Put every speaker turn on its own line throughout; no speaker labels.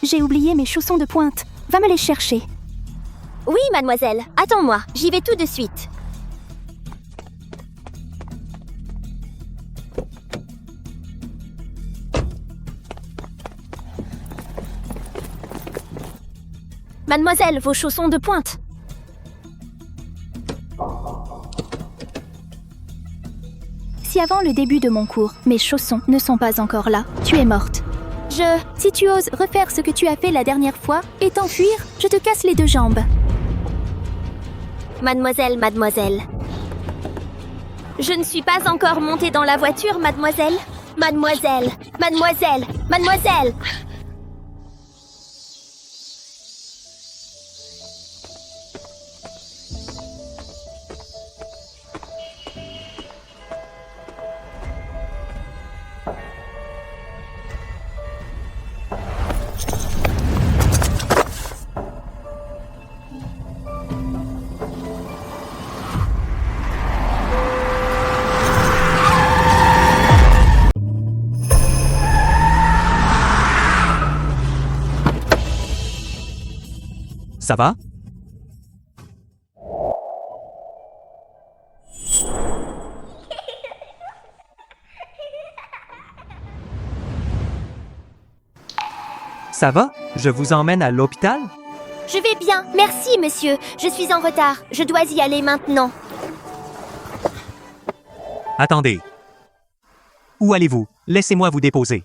J'ai oublié mes chaussons de pointe. Va me les chercher.
Oui, mademoiselle. Attends-moi, j'y vais tout de suite. Mademoiselle, vos chaussons de pointe.
Si avant le début de mon cours, mes chaussons ne sont pas encore là, tu es morte. Si tu oses refaire ce que tu as fait la dernière fois et t'enfuir, je te casse les 2 jambes.
Mademoiselle, mademoiselle. Je ne suis pas encore montée dans la voiture, mademoiselle. Mademoiselle, mademoiselle, mademoiselle.
Ça va? Ça va? Je vous emmène à l'hôpital?
Je vais bien, merci, monsieur. Je suis en retard. Je dois y aller maintenant.
Attendez. Où allez-vous? Laissez-moi vous déposer.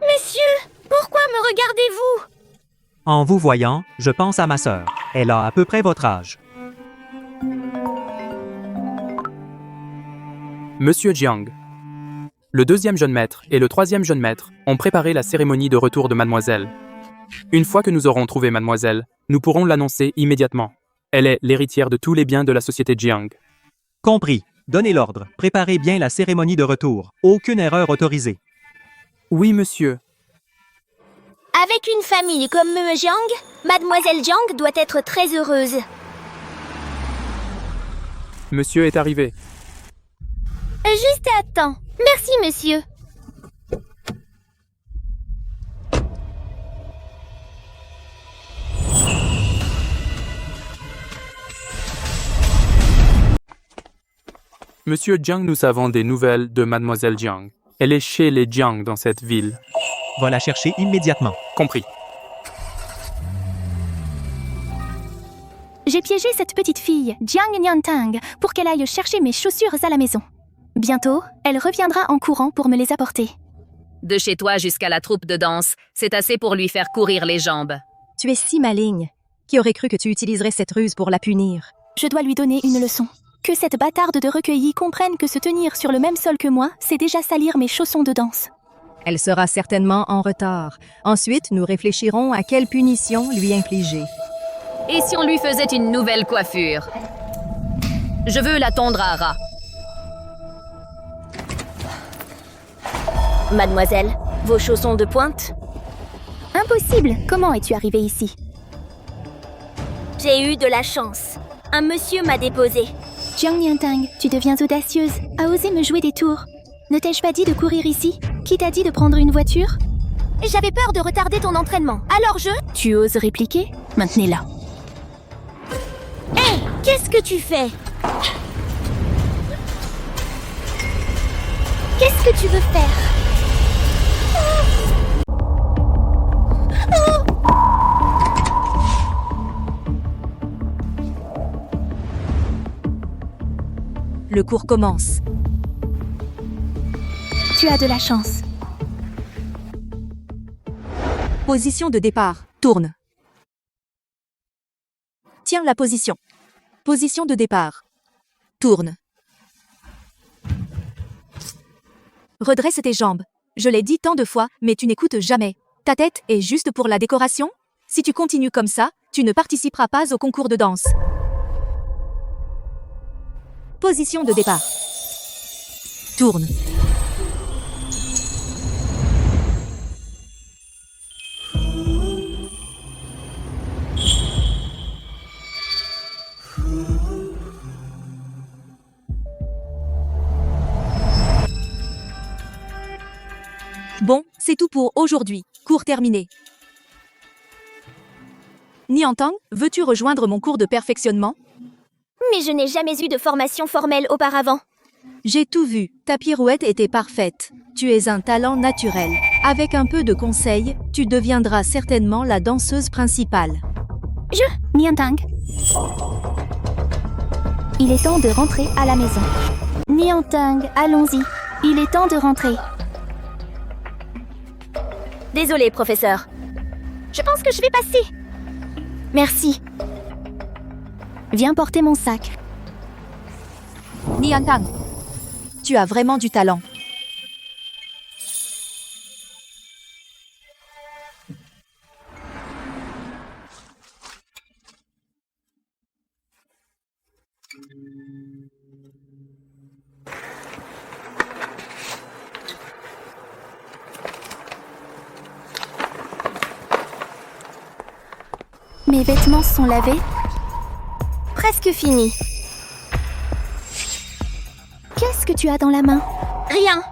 Monsieur, pourquoi me regardez-vous?
En vous voyant, je pense à ma sœur. Elle a à peu près votre âge.
Monsieur Jiang. Le 2e jeune maître et le 3e jeune maître ont préparé la cérémonie de retour de mademoiselle. Une fois que nous aurons trouvé mademoiselle, nous pourrons l'annoncer immédiatement. Elle est l'héritière de tous les biens de la société Jiang.
Compris. Donnez l'ordre. Préparez bien la cérémonie de retour. Aucune erreur autorisée.
Oui, monsieur.
Avec une famille comme Jiang, mademoiselle Jiang doit être très heureuse.
Monsieur est arrivé.
Juste à temps. Merci, monsieur.
Monsieur Jiang, nous avons des nouvelles de mademoiselle Jiang. Elle est chez les Jiang dans cette ville.
Va la chercher immédiatement.
Compris.
J'ai piégé cette petite fille, Jiang Niantang, pour qu'elle aille chercher mes chaussures à la maison. Bientôt, elle reviendra en courant pour me les apporter.
De chez toi jusqu'à la troupe de danse, c'est assez pour lui faire courir les jambes.
Tu es si maligne. Qui aurait cru que tu utiliserais cette ruse pour la punir?
Je dois lui donner une leçon. Que cette bâtarde de recueillie comprenne que se tenir sur le même sol que moi, c'est déjà salir mes chaussons de danse.
Elle sera certainement en retard. Ensuite, nous réfléchirons à quelle punition lui infliger.
Et si on lui faisait une nouvelle coiffure? Je veux la tondre à ras.
Mademoiselle, vos chaussons de pointe?
Impossible! Comment es-tu arrivée ici?
J'ai eu de la chance. Un monsieur m'a déposé.
Jiang Niantang, tu deviens audacieuse, à oser me jouer des tours. Ne t'ai-je pas dit de courir ici? Qui t'a dit de prendre une voiture?
J'avais peur de retarder ton entraînement, alors
Tu oses répliquer? Maintenez-la.
Hé, qu'est-ce que tu fais? Qu'est-ce que tu veux faire?
Le cours commence.
Tu as de la chance.
Position de départ. Tourne. Tiens la position. Position de départ. Tourne. Redresse tes jambes. Je l'ai dit tant de fois, mais tu n'écoutes jamais. Ta tête est juste pour la décoration? Si tu continues comme ça, tu ne participeras pas au concours de danse. Position de départ. Tourne. C'est tout pour aujourd'hui. Cours terminé. Niantang, veux-tu rejoindre mon cours de perfectionnement?
Mais je n'ai jamais eu de formation formelle auparavant.
J'ai tout vu. Ta pirouette était parfaite. Tu es un talent naturel. Avec un peu de conseils, tu deviendras certainement la danseuse principale.
Niantang. Il est temps de rentrer à la maison. Niantang, allons-y. Il est temps de rentrer.
Désolée, professeur. Je pense que je vais passer.
Merci. Viens porter mon sac.
Niantang, tu as vraiment du talent.
Mes vêtements sont lavés.
Presque fini.
Qu'est-ce que tu as dans la main?
Rien.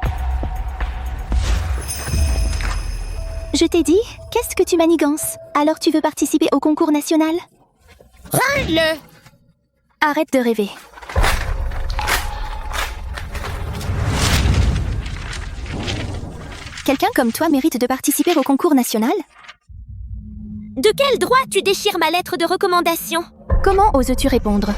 Je t'ai dit, qu'est-ce que tu manigances? Alors tu veux participer au concours national?
Le.
Arrête de rêver. Quelqu'un comme toi mérite de participer au concours national?
De quel droit tu déchires ma lettre de recommandation?
Comment oses-tu répondre?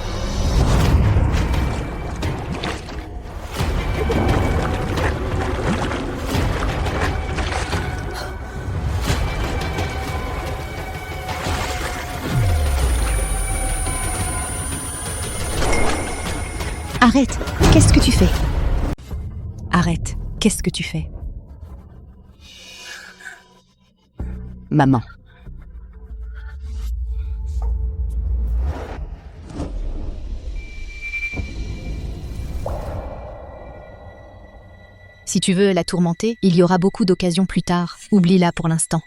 Arrête, qu'est-ce que tu fais? Arrête, qu'est-ce que tu fais? Maman. Si tu veux la tourmenter, il y aura beaucoup d'occasions plus tard. Oublie-la pour l'instant.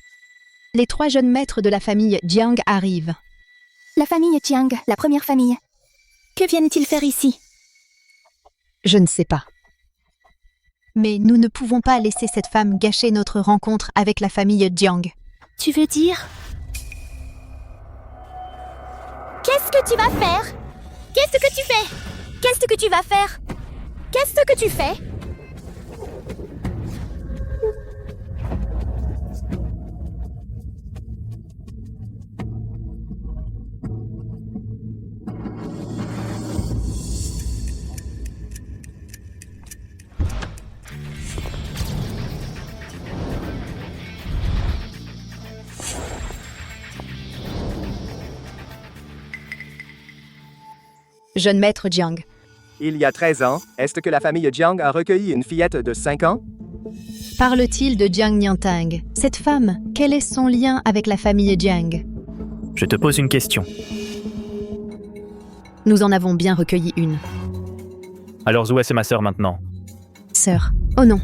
Les 3 jeunes maîtres de la famille Jiang arrivent.
La famille Jiang, la première famille. Que viennent-ils faire ici?
Je ne sais pas. Mais nous ne pouvons pas laisser cette femme gâcher notre rencontre avec la famille Jiang.
Tu veux dire?
Qu'est-ce que tu vas faire? Qu'est-ce que tu fais? Qu'est-ce que tu vas faire? Qu'est-ce que tu fais?
Jeune maître Jiang.
Il y a 13 ans, est-ce que la famille Jiang a recueilli une fillette de 5 ans?
Parle-t-il de Jiang Niantang? Cette femme, quel est son lien avec la famille Jiang?
Je te pose une question.
Nous en avons bien recueilli une.
Alors où est ma sœur maintenant?
Sœur. Oh non.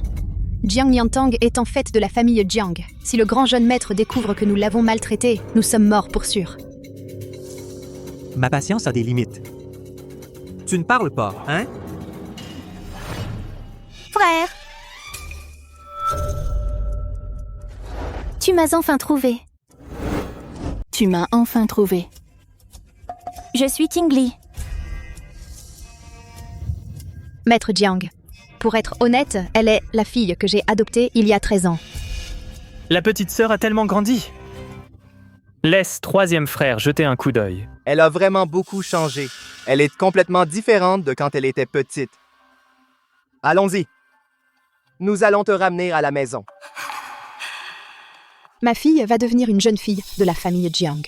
Jiang Niantang est en fait de la famille Jiang. Si le grand jeune maître découvre que nous l'avons maltraité, nous sommes morts pour sûr.
Ma patience a des limites. Tu ne parles pas, hein?
Frère! Tu m'as enfin trouvé. Tu m'as enfin trouvé. Je suis Tingli.
Maître Jiang. Pour être honnête, elle est la fille que j'ai adoptée il y a 13 ans.
La petite sœur a tellement grandi. Laisse 3e frère jeter un coup d'œil.
Elle a vraiment beaucoup changé. Elle est complètement différente de quand elle était petite. Allons-y. Nous allons te ramener à la maison.
Ma fille va devenir une jeune fille de la famille Jiang.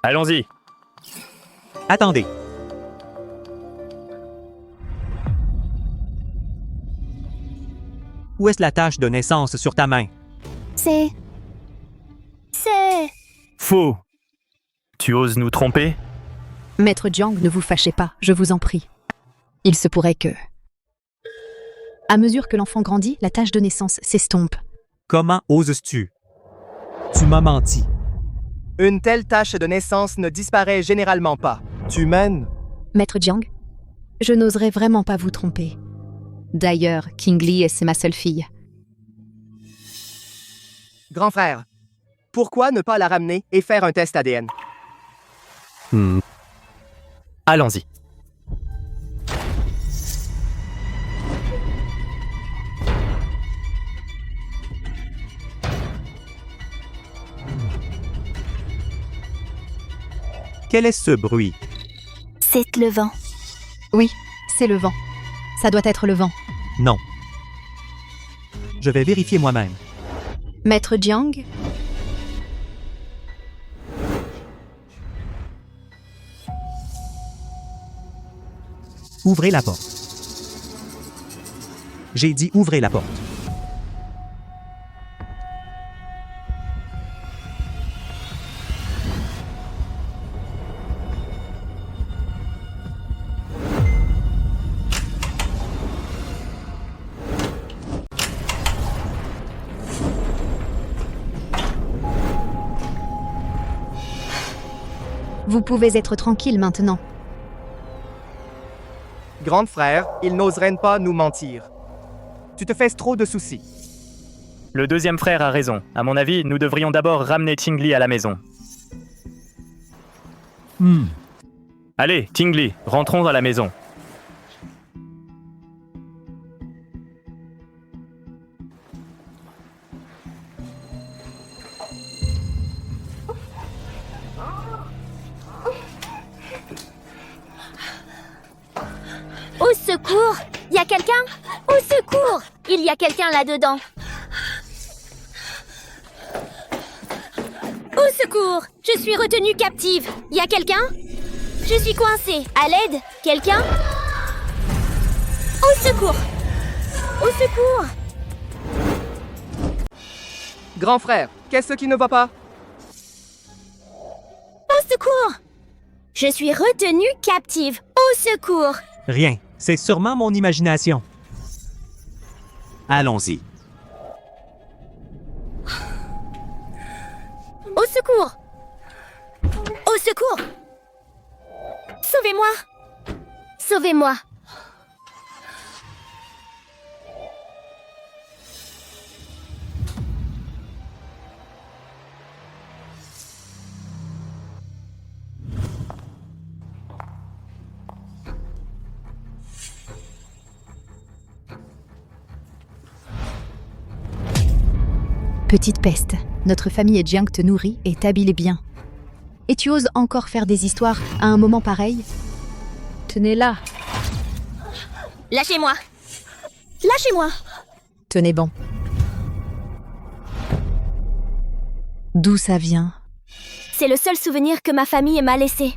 Allons-y.
Attendez. Où est-ce la tache de naissance sur ta main?
C'est...
Faux. Tu oses nous tromper?
Maître Jiang, ne vous fâchez pas, je vous en prie. Il se pourrait que... À mesure que l'enfant grandit, la tache de naissance s'estompe.
Comment oses-tu? Tu m'as menti.
Une telle tache de naissance ne disparaît généralement pas. Tu mènes?
Maître Jiang, je n'oserais vraiment pas vous tromper. D'ailleurs, King Li, c'est ma seule fille.
Grand frère, pourquoi ne pas la ramener et faire un test ADN?
Allons-y.
Quel est ce bruit?
C'est le vent.
Oui, c'est le vent. Ça doit être le vent.
Non. Je vais vérifier moi-même.
Maître Jiang,
Ouvrez la porte. J'ai dit ouvrez la porte.
vous pouvez être tranquille maintenant.
Grand frère, ils n'oseraient pas nous mentir. Tu te fais trop de soucis.
Le deuxième frère a raison. À mon avis, nous devrions d'abord ramener Tingli à la maison. Allez, Tingli, rentrons à la maison.
Au secours! Y a quelqu'un? Au secours! Il y a quelqu'un là-dedans. Au secours! Je suis retenue captive. Y a quelqu'un? Je suis coincée. À l'aide? Quelqu'un? Au secours! Au secours!
Grand frère, qu'est-ce qui ne va pas?
Au secours! Je suis retenue captive. Au secours!
Rien. C'est sûrement mon imagination.
Allons-y.
Au secours! Au secours! Sauvez-moi! Sauvez-moi!
Petite peste, notre famille et Jiang te nourrit et t'habille bien. Et tu oses encore faire des histoires à un moment pareil? Tenez là.
Lâchez-moi! Lâchez-moi!
Tenez bon. D'où ça vient?
C'est le seul souvenir que ma famille m'a laissé.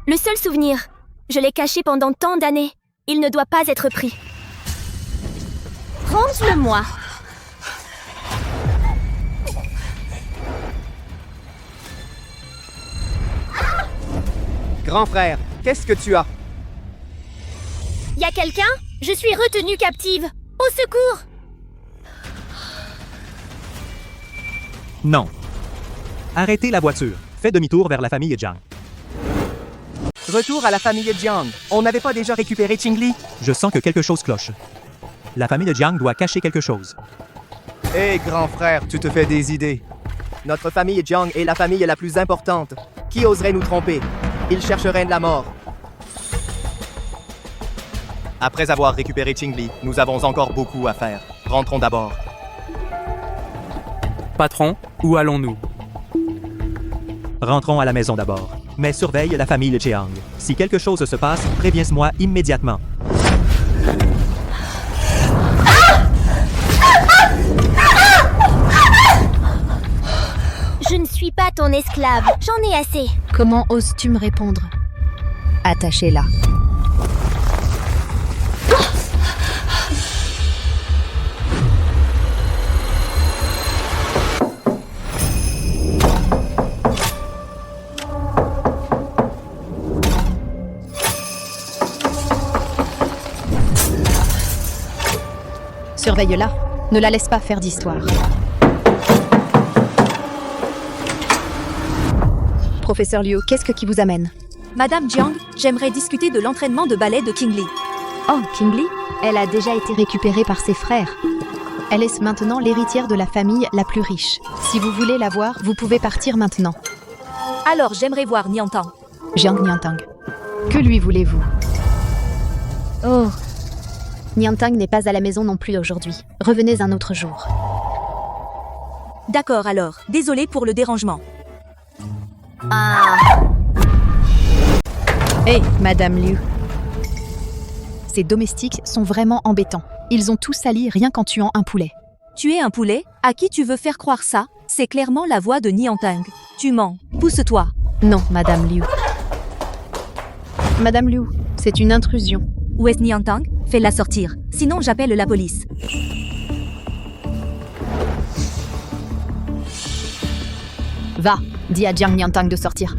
Le seul souvenir. Je l'ai caché pendant tant d'années. Il ne doit pas être pris. Range-le-moi!
Grand frère, qu'est-ce que tu as?
Y a quelqu'un? Je suis retenue captive. Au secours!
Non. Arrêtez la voiture. Fais demi-tour vers la famille Jiang.
Retour à la famille Jiang. On n'avait pas déjà récupéré Tingli?
Je sens que quelque chose cloche. La famille de Jiang doit cacher quelque chose.
Hé, grand frère, tu te fais des idées. Notre famille Jiang est la famille la plus importante. Qui oserait nous tromper? Ils chercheraient la mort. Après avoir récupéré Tingli, nous avons encore beaucoup à faire. Rentrons d'abord.
Patron, où allons-nous?
Rentrons à la maison d'abord. Mais surveille la famille Jiang. Si quelque chose se passe, préviens-moi immédiatement.
Je ne suis pas ton esclave. J'en ai assez.
Comment oses-tu me répondre? Attachez-la. Surveille-la. Ne la laisse pas faire d'histoire. Professeur Liu, qu'est-ce qui vous amène?
Madame Jiang, j'aimerais discuter de l'entraînement de ballet de King Li.
Oh, King Li? Elle a déjà été récupérée par ses frères. Elle est maintenant l'héritière de la famille la plus riche. Si vous voulez la voir, vous pouvez partir maintenant.
Alors j'aimerais voir Niantang.
Jiang Niantang. Que lui voulez-vous? Oh. Niantang n'est pas à la maison non plus aujourd'hui. Revenez un autre jour.
D'accord alors, désolé pour le dérangement.
Hé, Madame Liu. Ces domestiques sont vraiment embêtants. Ils ont tout sali rien qu'en tuant un poulet.
Tu es un poulet? À qui tu veux faire croire ça? C'est clairement la voix de Niantang. Tu mens. Pousse-toi.
Non, Madame Liu. Madame Liu, c'est une intrusion.
Où est Niantang? Fais-la sortir. Sinon j'appelle la police.
Va, dis à Jiang Niantang de sortir.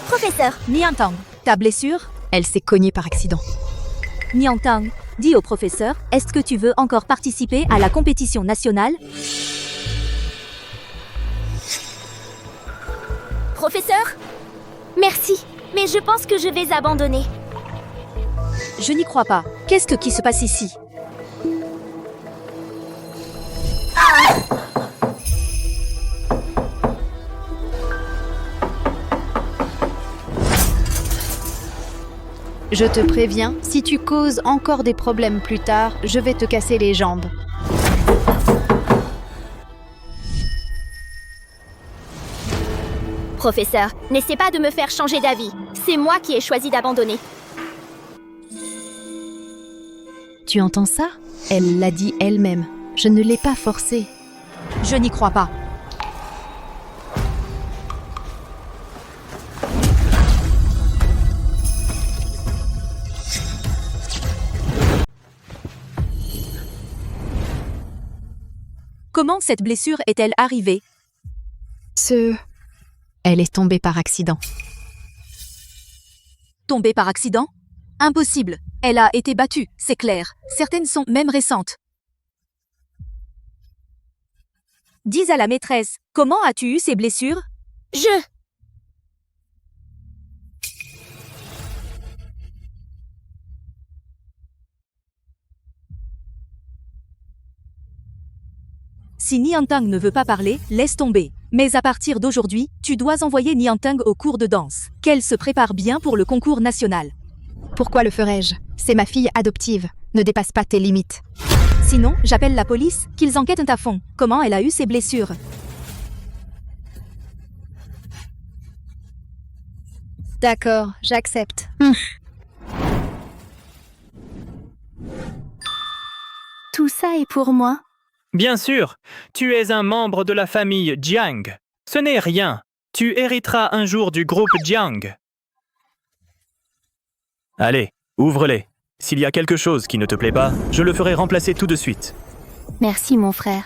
Professeur,
Niantang, ta blessure?
Elle s'est cognée par accident.
Niantang, dis au professeur, est-ce que tu veux encore participer à la compétition nationale?
professeur? Merci, mais je pense que je vais abandonner.
Je n'y crois pas. Qu'est-ce qui se passe ici?
Je te préviens, si tu causes encore des problèmes plus tard, je vais te casser les jambes.
Professeur, n'essaie pas de me faire changer d'avis. C'est moi qui ai choisi d'abandonner.
Tu entends ça? Elle l'a dit elle-même. Je ne l'ai pas forcée.
Je n'y crois pas. Comment cette blessure est-elle arrivée?
Elle est tombée par accident.
Tombée par accident? Impossible. Elle a été battue, c'est clair. Certaines sont même récentes. Dis à la maîtresse, comment as-tu eu ces blessures? Si Niantang ne veut pas parler, laisse tomber. Mais à partir d'aujourd'hui, tu dois envoyer Niantang au cours de danse. Qu'elle se prépare bien pour le concours national.
Pourquoi le ferais-je? C'est ma fille adoptive. Ne dépasse pas tes limites.
Sinon, j'appelle la police, qu'ils enquêtent à fond. Comment elle a eu ces blessures?
D'accord, j'accepte.
Tout ça est pour moi.
Bien sûr, tu es un membre de la famille Jiang. Ce n'est rien. Tu hériteras un jour du groupe Jiang. Allez, ouvre-les. S'il y a quelque chose qui ne te plaît pas, je le ferai remplacer tout de suite.
Merci, mon frère.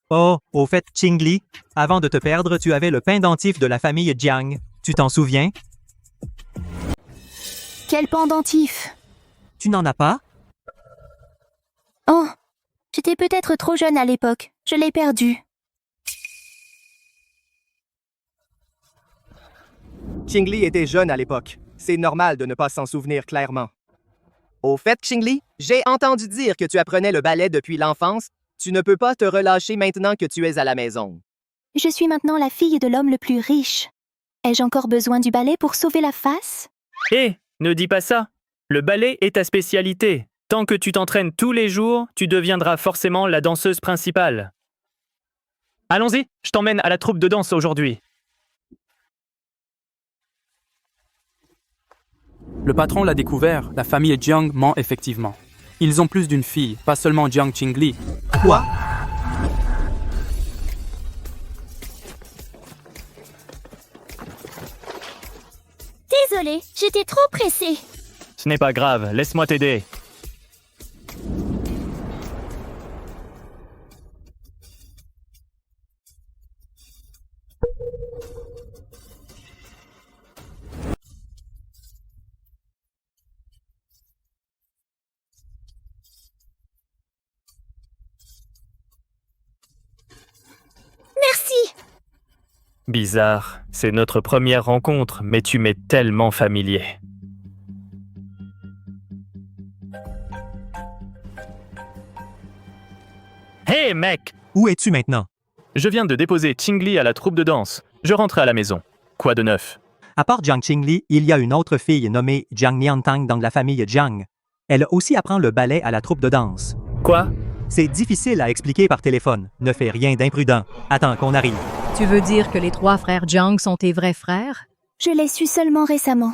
Oh, au fait, Qingli, avant de te perdre, tu avais le pendentif de la famille Jiang. Tu t'en souviens?
Quel pendentif!
Tu n'en as pas?
Oh, j'étais peut-être trop jeune à l'époque. Je l'ai perdu.
Qingli était jeune à l'époque. C'est normal de ne pas s'en souvenir clairement. Au fait, Qingli, j'ai entendu dire que tu apprenais le ballet depuis l'enfance. Tu ne peux pas te relâcher maintenant que tu es à la maison.
Je suis maintenant la fille de l'homme le plus riche. Ai-je encore besoin du ballet pour sauver la face?
Hé, ne dis pas ça. Le ballet est ta spécialité. Tant que tu t'entraînes tous les jours, tu deviendras forcément la danseuse principale. Allons-y, je t'emmène à la troupe de danse aujourd'hui.
Le patron l'a découvert, la famille Jiang ment effectivement. Ils ont plus d'une fille, pas seulement Jiang Qingli.
Quoi?
Désolée, j'étais trop pressée.
Ce n'est pas grave, laisse-moi t'aider.
Merci.
Bizarre, c'est notre première rencontre, mais tu m'es tellement familier. Hé, mec!
Où es-tu maintenant?
Je viens de déposer Qingli à la troupe de danse. Je rentrais à la maison. Quoi de neuf?
À part Jiang Qingli, il y a une autre fille nommée Jiang Niantang dans la famille Jiang. Elle aussi apprend le ballet à la troupe de danse.
Quoi?
C'est difficile à expliquer par téléphone. Ne fais rien d'imprudent. Attends qu'on arrive.
Tu veux dire que les 3 frères Jiang sont tes vrais frères?
Je l'ai su seulement récemment.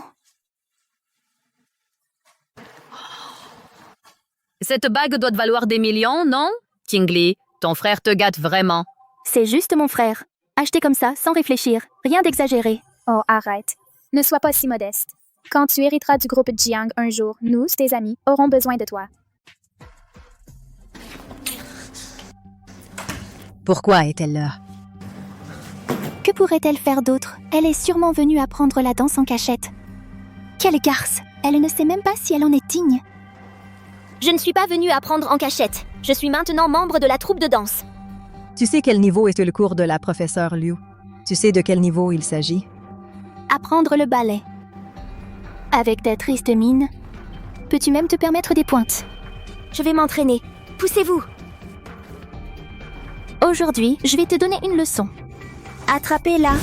Cette bague doit te valoir des millions, non? Qingli, ton frère te gâte vraiment.
C'est juste mon frère. Acheté comme ça, sans réfléchir. Rien d'exagéré.
Oh, arrête. Ne sois pas si modeste. Quand tu hériteras du groupe Jiang un jour, nous, tes amis, aurons besoin de toi.
Pourquoi est-elle là?
Que pourrait-elle faire d'autre? Elle est sûrement venue apprendre la danse en cachette. Quelle garce! Elle ne sait même pas si elle en est digne.
Je ne suis pas venue apprendre en cachette. Je suis maintenant membre de la troupe de danse.
Tu sais quel niveau est le cours de la professeure Liu? Tu sais de quel niveau il s'agit?
Apprendre le ballet. Avec ta triste mine, peux-tu même te permettre des pointes?
Je vais m'entraîner. Poussez-vous.
Aujourd'hui, je vais te donner une leçon. Attrapez-la.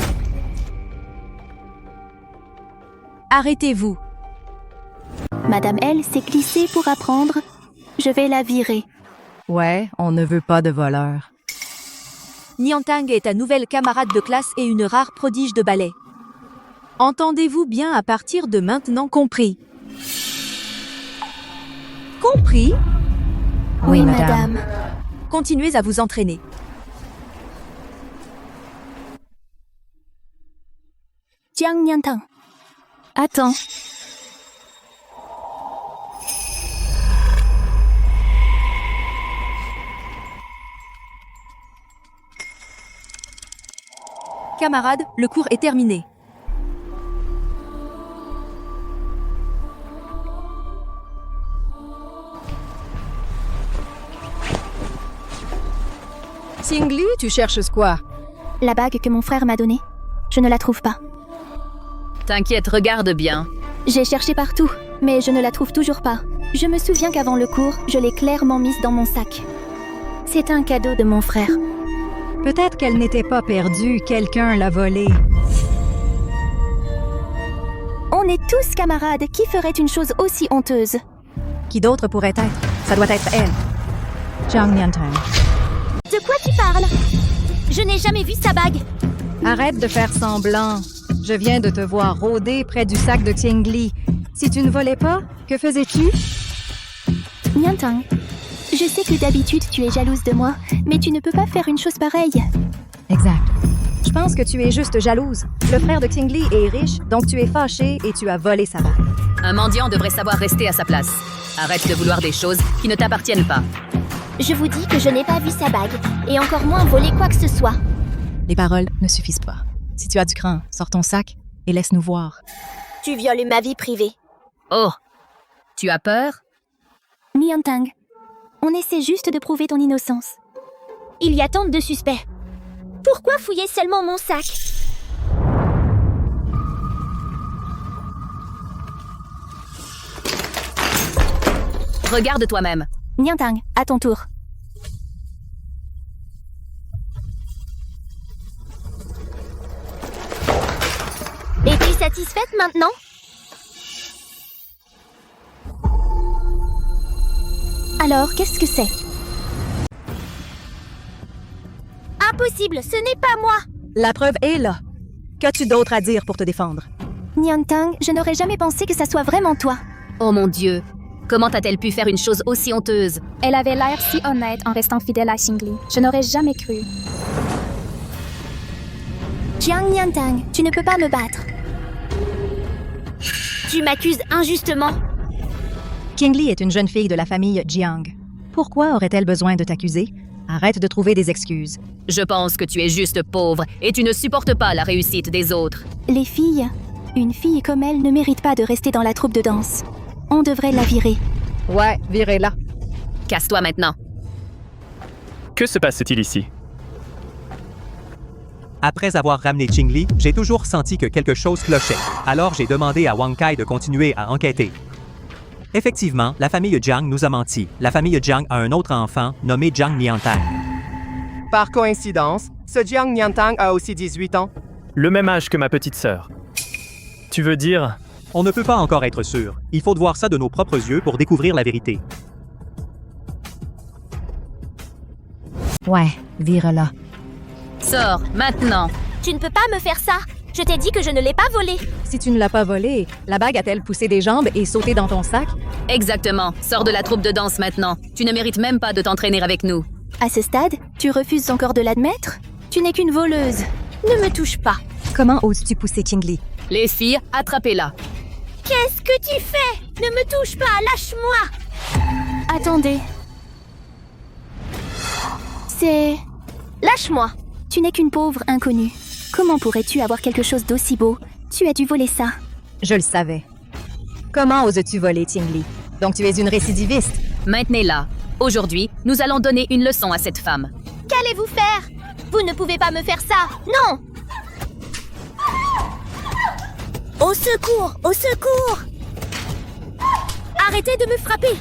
Arrêtez-vous.
Madame L s'est glissée pour apprendre. Je vais la virer.
Ouais, on ne veut pas de voleurs.
Niantang est ta nouvelle camarade de classe et une rare prodige de ballet. Entendez-vous bien à partir de maintenant, compris? Compris?
Oui, madame.
Continuez à vous entraîner.
Jiang Niantang. Attends.
Camarades, le cours est terminé.
Qingli, tu cherches quoi?
La bague que mon frère m'a donnée. Je ne la trouve pas.
T'inquiète, regarde bien.
J'ai cherché partout, mais je ne la trouve toujours pas. Je me souviens qu'avant le cours, je l'ai clairement mise dans mon sac. C'est un cadeau de mon frère.
Peut-être qu'elle n'était pas perdue, quelqu'un l'a volée.
On est tous camarades. Qui ferait une chose aussi honteuse?
Qui d'autre pourrait être? Ça doit être elle. Jiang Niantang.
De quoi tu parles? Je n'ai jamais vu sa bague.
Arrête de faire semblant. Je viens de te voir rôder près du sac de Qingli. Si tu ne volais pas, que faisais-tu?
Niantang, je sais que d'habitude tu es jalouse de moi, mais tu ne peux pas faire une chose pareille.
Exact. Je pense que tu es juste jalouse. Le frère de Qingli est riche, donc tu es fâchée et tu as volé sa bague.
Un mendiant devrait savoir rester à sa place. Arrête de vouloir des choses qui ne t'appartiennent pas.
Je vous dis que je n'ai pas vu sa bague, et encore moins volé quoi que ce soit.
Les paroles ne suffisent pas. Si tu as du cran, sors ton sac et laisse-nous voir.
Tu violes ma vie privée.
Oh, tu as peur?
Niantang, on essaie juste de prouver ton innocence.
Il y a tant de suspects. Pourquoi fouiller seulement mon sac?
Regarde toi-même.
Niantang, à ton tour.
Es-tu satisfaite maintenant?
Alors, qu'est-ce que c'est?
Impossible, ce n'est pas moi!
La preuve est là. Qu'as-tu d'autre à dire pour te défendre?
Niantang, je n'aurais jamais pensé que ça soit vraiment toi.
Oh mon Dieu, comment a-t-elle pu faire une chose aussi honteuse?
Elle avait l'air si honnête en restant fidèle à Qingli. Je n'aurais jamais cru.
Jiang Niantang, tu ne peux pas me battre.
Tu m'accuses injustement.
Qingli est une jeune fille de la famille Jiang. Pourquoi aurait-elle besoin de t'accuser? Arrête de trouver des excuses.
Je pense que tu es juste pauvre et tu ne supportes pas la réussite des autres.
Les filles, une fille comme elle ne mérite pas de rester dans la troupe de danse. On devrait la virer.
Ouais, virez-la.
Casse-toi maintenant.
Que se passe-t-il ici?
Après avoir ramené Qingli, j'ai toujours senti que quelque chose clochait. Alors j'ai demandé à Wang Kai de continuer à enquêter. Effectivement, la famille Jiang nous a menti. La famille Jiang a un autre enfant nommé Jiang Niantang.
Par coïncidence, ce Jiang Niantang a aussi 18 ans.
Le même âge que ma petite sœur. Tu veux dire...
On ne peut pas encore être sûr. Il faut voir ça de nos propres yeux pour découvrir la vérité.
Ouais, vire-la.
Sors, maintenant.
Tu ne peux pas me faire ça. Je t'ai dit que je ne l'ai pas volé.
Si tu ne l'as pas volée, la bague a-t-elle poussé des jambes et sauté dans ton sac?
Exactement. Sors de la troupe de danse maintenant. Tu ne mérites même pas de t'entraîner avec nous.
À ce stade, tu refuses encore de l'admettre? Tu n'es qu'une voleuse.
Ne me touche pas.
Comment oses-tu pousser Qingli?
Les filles, attrapez-la.
Qu'est-ce que tu fais? Ne me touche pas, lâche-moi.
Attendez. C'est...
Lâche-moi.
Tu n'es qu'une pauvre inconnue. Comment pourrais-tu avoir quelque chose d'aussi beau? Tu as dû voler ça.
Je le savais. Comment oses-tu voler Qingli? Donc tu es une récidiviste?
Maintenez-la. Aujourd'hui, nous allons donner une leçon à cette femme.
Qu'allez-vous faire? Vous ne pouvez pas me faire ça. Non. Au secours! Au secours! Arrêtez de me frapper!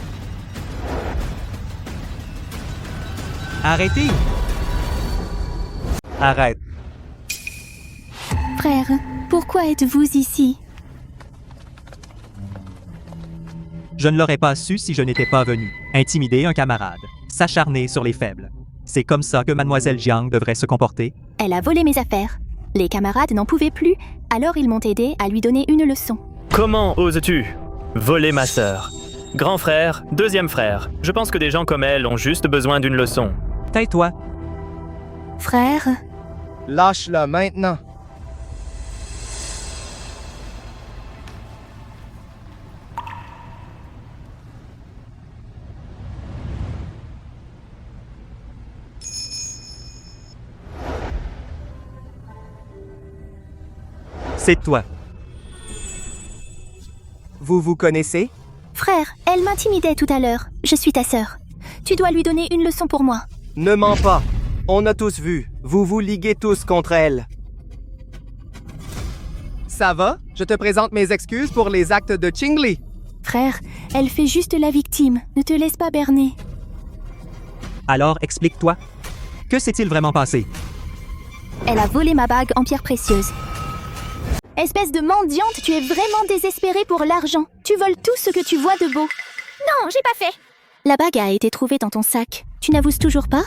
Arrêtez! Arrête.
Frère, pourquoi êtes-vous ici?
Je ne l'aurais pas su si je n'étais pas venu. Intimider un camarade. S'acharner sur les faibles. C'est comme ça que Mademoiselle Jiang devrait se comporter?
Elle a volé mes affaires. Les camarades n'en pouvaient plus, alors ils m'ont aidé à lui donner une leçon.
Comment oses-tu voler ma sœur? Grand frère, deuxième frère. Je pense que des gens comme elle ont juste besoin d'une leçon.
Tais-toi.
Frère,
Lâche-la maintenant.
C'est toi.
Vous vous connaissez?
frère, elle m'intimidait tout à l'heure. Je suis ta sœur. Tu dois lui donner une leçon pour moi.
Ne mens pas. On a tous vu. Vous vous liguez tous contre elle. Ça va? Je te présente mes excuses pour les actes de Qingli.
Frère, elle fait juste la victime. Ne te laisse pas berner.
Alors, explique-toi. Que s'est-il vraiment passé?
Elle a volé ma bague en pierre précieuse. Espèce de mendiante, tu es vraiment désespérée pour l'argent. Tu voles tout ce que tu vois de beau.
Non, j'ai pas fait.
La bague a été trouvée dans ton sac. Tu n'avoues toujours pas?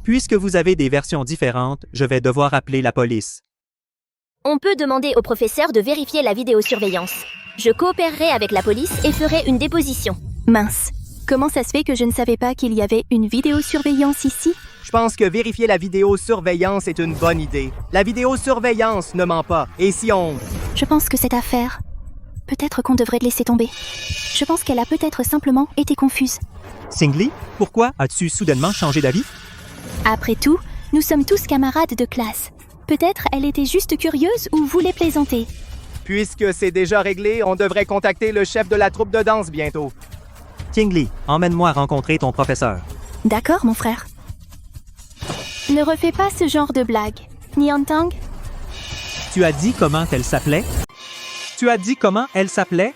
Puisque vous avez des versions différentes, je vais devoir appeler la police.
On peut demander au professeur de vérifier la vidéosurveillance. Je coopérerai avec la police et ferai une déposition.
Mince. Comment ça se fait que je ne savais pas qu'il y avait une vidéosurveillance ici?
Je pense que vérifier la vidéosurveillance est une bonne idée. La vidéosurveillance ne ment pas. Et si on...
Je pense que cette affaire... Peut-être qu'on devrait laisser tomber. Je pense qu'elle a peut-être simplement été confuse.
Qingli, pourquoi as-tu soudainement changé d'avis?
Après tout, nous sommes tous camarades de classe. Peut-être elle était juste curieuse ou voulait plaisanter.
Puisque c'est déjà réglé, on devrait contacter le chef de la troupe de danse bientôt.
Qingli, emmène-moi rencontrer ton professeur.
D'accord, mon frère. Ne refais pas ce genre de blague. Niantang?
Tu as dit comment elle s'appelait? Tu as dit comment elle s'appelait?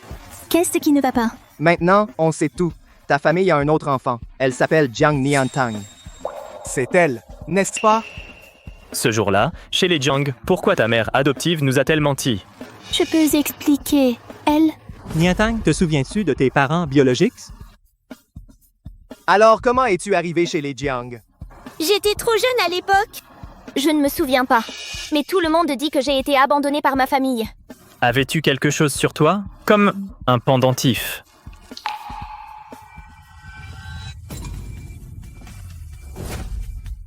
Qu'est-ce qui ne va pas?
Maintenant, on sait tout. Ta famille a un autre enfant. Elle s'appelle Jiang Niantang. C'est elle, n'est-ce pas?
Ce jour-là, chez les Jiang, pourquoi ta mère adoptive nous a-t-elle menti?
Je peux expliquer. Elle...
Niantang, te souviens-tu de tes parents biologiques?
Alors, comment es-tu arrivé chez les Jiang?
J'étais trop jeune à l'époque. Je ne me souviens pas. Mais tout le monde dit que j'ai été abandonnée par ma famille.
Avais-tu quelque chose sur toi? Comme un pendentif.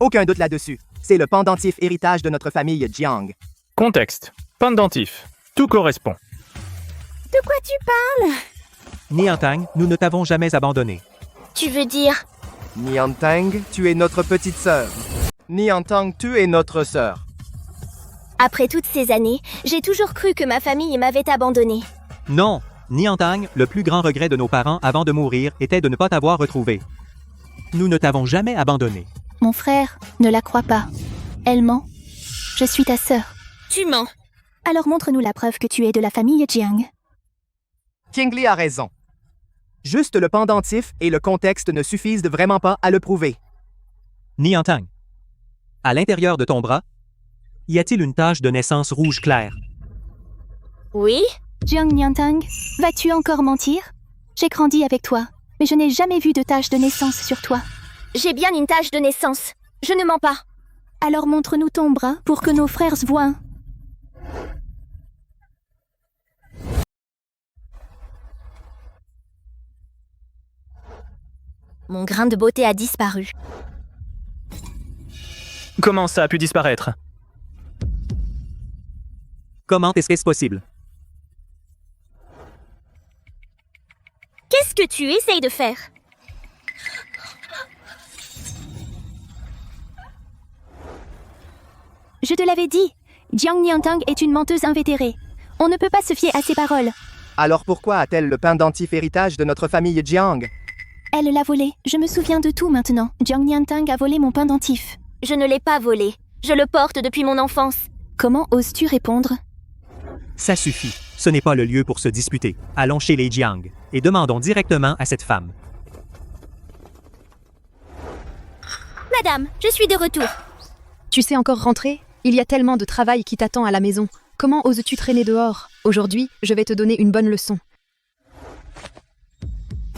Aucun doute là-dessus. C'est le pendentif héritage de notre famille Jiang.
Contexte. Pendentif. Tout correspond.
De quoi tu parles?
Niantang, nous ne t'avons jamais abandonné.
Tu veux dire...
Niantang, tu es notre petite sœur. Niantang, tu es notre sœur.
Après toutes ces années, j'ai toujours cru que ma famille m'avait abandonnée.
Non, Niantang, le plus grand regret de nos parents avant de mourir était de ne pas t'avoir retrouvé. Nous ne t'avons jamais abandonné.
Mon frère, ne la crois pas. Elle ment. Je suis ta sœur.
Tu mens.
Alors montre-nous la preuve que tu es de la famille Jiang.
Qingli a raison. Juste le pendentif et le contexte ne suffisent vraiment pas à le prouver.
Niantang. À l'intérieur de ton bras, y a-t-il une tache de naissance rouge clair?
Oui?
Jiang Niantang, vas-tu encore mentir? J'ai grandi avec toi, mais je n'ai jamais vu de tache de naissance sur toi.
J'ai bien une tache de naissance. Je ne mens pas.
Alors montre-nous ton bras pour que nos frères se voient.
Mon grain de beauté a disparu.
Comment ça a pu disparaître?
Comment est-ce possible?
Qu'est-ce que tu essayes de faire?
Je te l'avais dit, Jiang Niantang est une menteuse invétérée. On ne peut pas se fier à ses paroles.
Alors pourquoi a-t-elle le pendentif héritage de notre famille Jiang?
Elle l'a volé. Je me souviens de tout maintenant. Jiang Niantang a volé mon pendentif.
Je ne l'ai pas volé. Je le porte depuis mon enfance.
Comment oses-tu répondre?
Ça suffit. Ce n'est pas le lieu pour se disputer. Allons chez les Jiang et demandons directement à cette femme.
Madame, je suis de retour.
Tu sais encore rentrer? Il y a tellement de travail qui t'attend à la maison. Comment oses-tu traîner dehors? Aujourd'hui, je vais te donner une bonne leçon.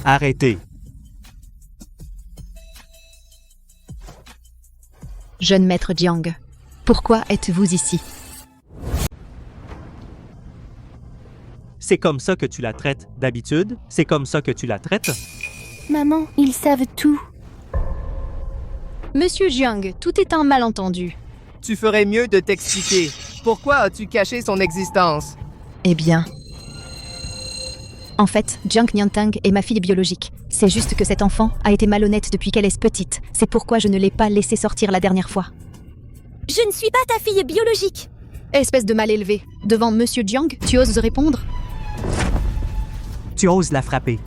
Arrêtez.
Jeune maître Jiang, pourquoi êtes-vous ici?
C'est comme ça que tu la traites d'habitude? C'est comme ça que tu la traites?
Maman, ils savent tout.
Monsieur Jiang, tout est un malentendu.
Tu ferais mieux de t'expliquer. Pourquoi as-tu caché son existence?
Eh bien... En fait, Jiang Niantang est ma fille biologique. C'est juste que cet enfant a été malhonnête depuis qu'elle est petite. C'est pourquoi je ne l'ai pas laissée sortir la dernière fois.
Je ne suis pas ta fille biologique.
Espèce de mal élevé. Devant Monsieur Jiang, tu oses répondre?
Tu oses la frapper.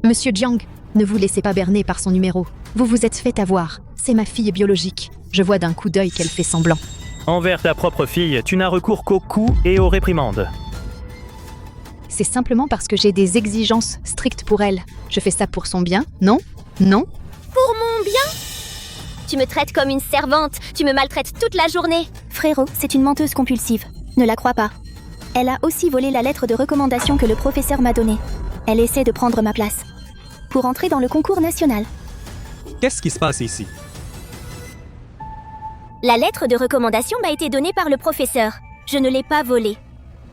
Monsieur Jiang, ne vous laissez pas berner par son numéro. Vous vous êtes fait avoir. C'est ma fille biologique. Je vois d'un coup d'œil qu'elle fait semblant.
Envers ta propre fille, tu n'as recours qu'aux coups et aux réprimandes.
C'est simplement parce que j'ai des exigences strictes pour elle. Je fais ça pour son bien, non? Non?
Pour mon bien? Tu me traites comme une servante. Tu me maltraites toute la journée.
Frérot, c'est une menteuse compulsive. Ne la crois pas. Elle a aussi volé la lettre de recommandation que le professeur m'a donnée. Elle essaie de prendre ma place. Pour entrer dans le concours national.
Qu'est-ce qui se passe ici?
La lettre de recommandation m'a été donnée par le professeur. Je ne l'ai pas volée.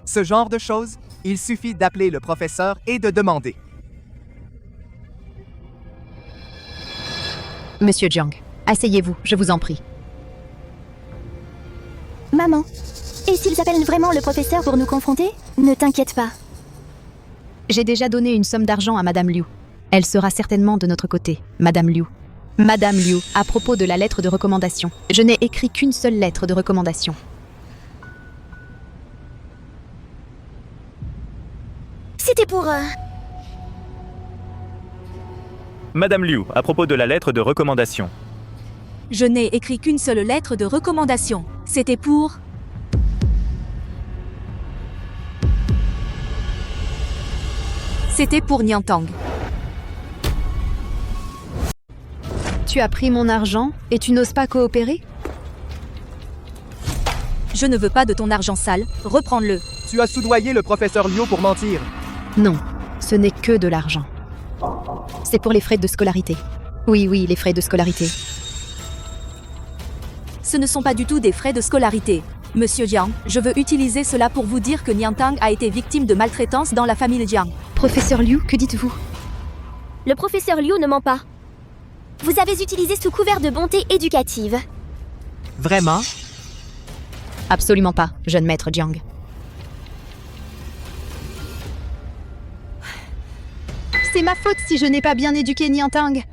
Ce genre de choses, il suffit d'appeler le professeur et de demander.
Monsieur Jiang, asseyez-vous, je vous en prie.
Maman, et s'ils appellent vraiment le professeur pour nous confronter? Ne t'inquiète pas.
J'ai déjà donné une somme d'argent à Madame Liu. Elle sera certainement de notre côté, Madame Liu. Madame Liu, à propos de la lettre de recommandation. Je n'ai écrit qu'une seule lettre de recommandation.
C'était pour...
Madame Liu, à propos de la lettre de recommandation.
Je n'ai écrit qu'une seule lettre de recommandation. C'était pour... C'était pour Niantang.
Tu as pris mon argent et tu n'oses pas coopérer?
Je ne veux pas de ton argent sale. Reprends-le.
Tu as soudoyé le professeur Liu pour mentir.
Non, ce n'est que de l'argent. C'est pour les frais de scolarité. Oui, les frais de scolarité.
Ce ne sont pas du tout des frais de scolarité. Monsieur Jiang, je veux utiliser cela pour vous dire que Niantang a été victime de maltraitance dans la famille Jiang.
Professeur Liu, que dites-vous?
Le professeur Liu ne ment pas. Vous avez utilisé sous couvert de bonté éducative.
Vraiment?
Absolument pas, jeune maître Jiang. C'est ma faute si je n'ai pas bien éduqué Niantang.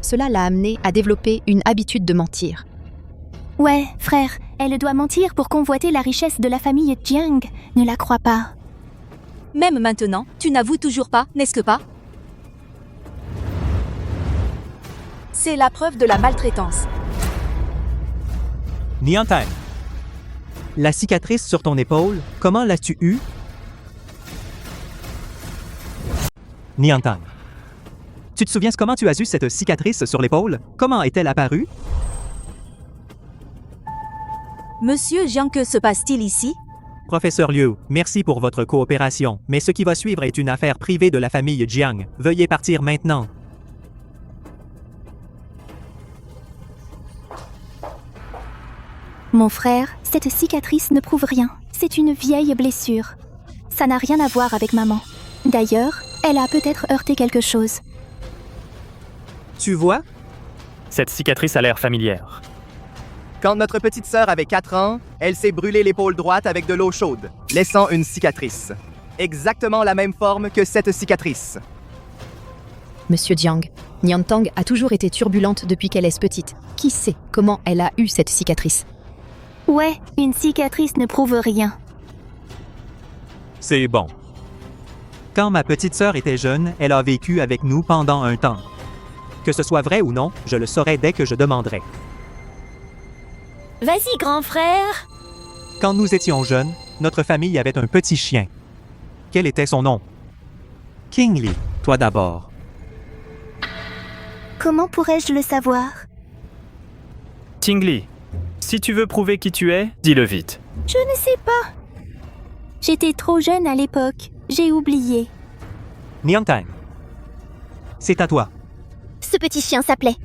Cela l'a amené à développer une habitude de mentir.
Ouais, frère, elle doit mentir pour convoiter la richesse de la famille Jiang. Ne la crois pas.
Même maintenant, tu n'avoues toujours pas, n'est-ce pas? C'est la preuve de la maltraitance.
Niantang. La cicatrice sur ton épaule, comment l'as-tu eue? Niantang. Tu te souviens comment tu as eu cette cicatrice sur l'épaule? Comment est-elle apparue?
Monsieur Jiang, que se passe-t-il ici?
Professeur Liu, merci pour votre coopération, mais ce qui va suivre est une affaire privée de la famille Jiang. Veuillez partir maintenant.
Mon frère, cette cicatrice ne prouve rien. C'est une vieille blessure. Ça n'a rien à voir avec maman. D'ailleurs, elle a peut-être heurté quelque chose.
Tu vois?
Cette cicatrice a l'air familière.
Quand notre petite sœur avait 4 ans, elle s'est brûlée l'épaule droite avec de l'eau chaude, laissant une cicatrice. Exactement la même forme que cette cicatrice.
Monsieur Jiang, Niantang a toujours été turbulente depuis qu'elle est petite. Qui sait comment elle a eu cette cicatrice?
Ouais, une cicatrice ne prouve rien.
C'est bon. Quand ma petite sœur était jeune, elle a vécu avec nous pendant un temps. Que ce soit vrai ou non, je le saurai dès que je demanderai.
Vas-y, grand frère.
Quand nous étions jeunes, notre famille avait un petit chien. Quel était son nom? Kingly, toi d'abord.
Comment pourrais-je le savoir?
Tingli, si tu veux prouver qui tu es, dis-le vite.
Je ne sais pas. J'étais trop jeune à l'époque. J'ai oublié.
Niantang. C'est à toi.
Ce petit chien s'appelait...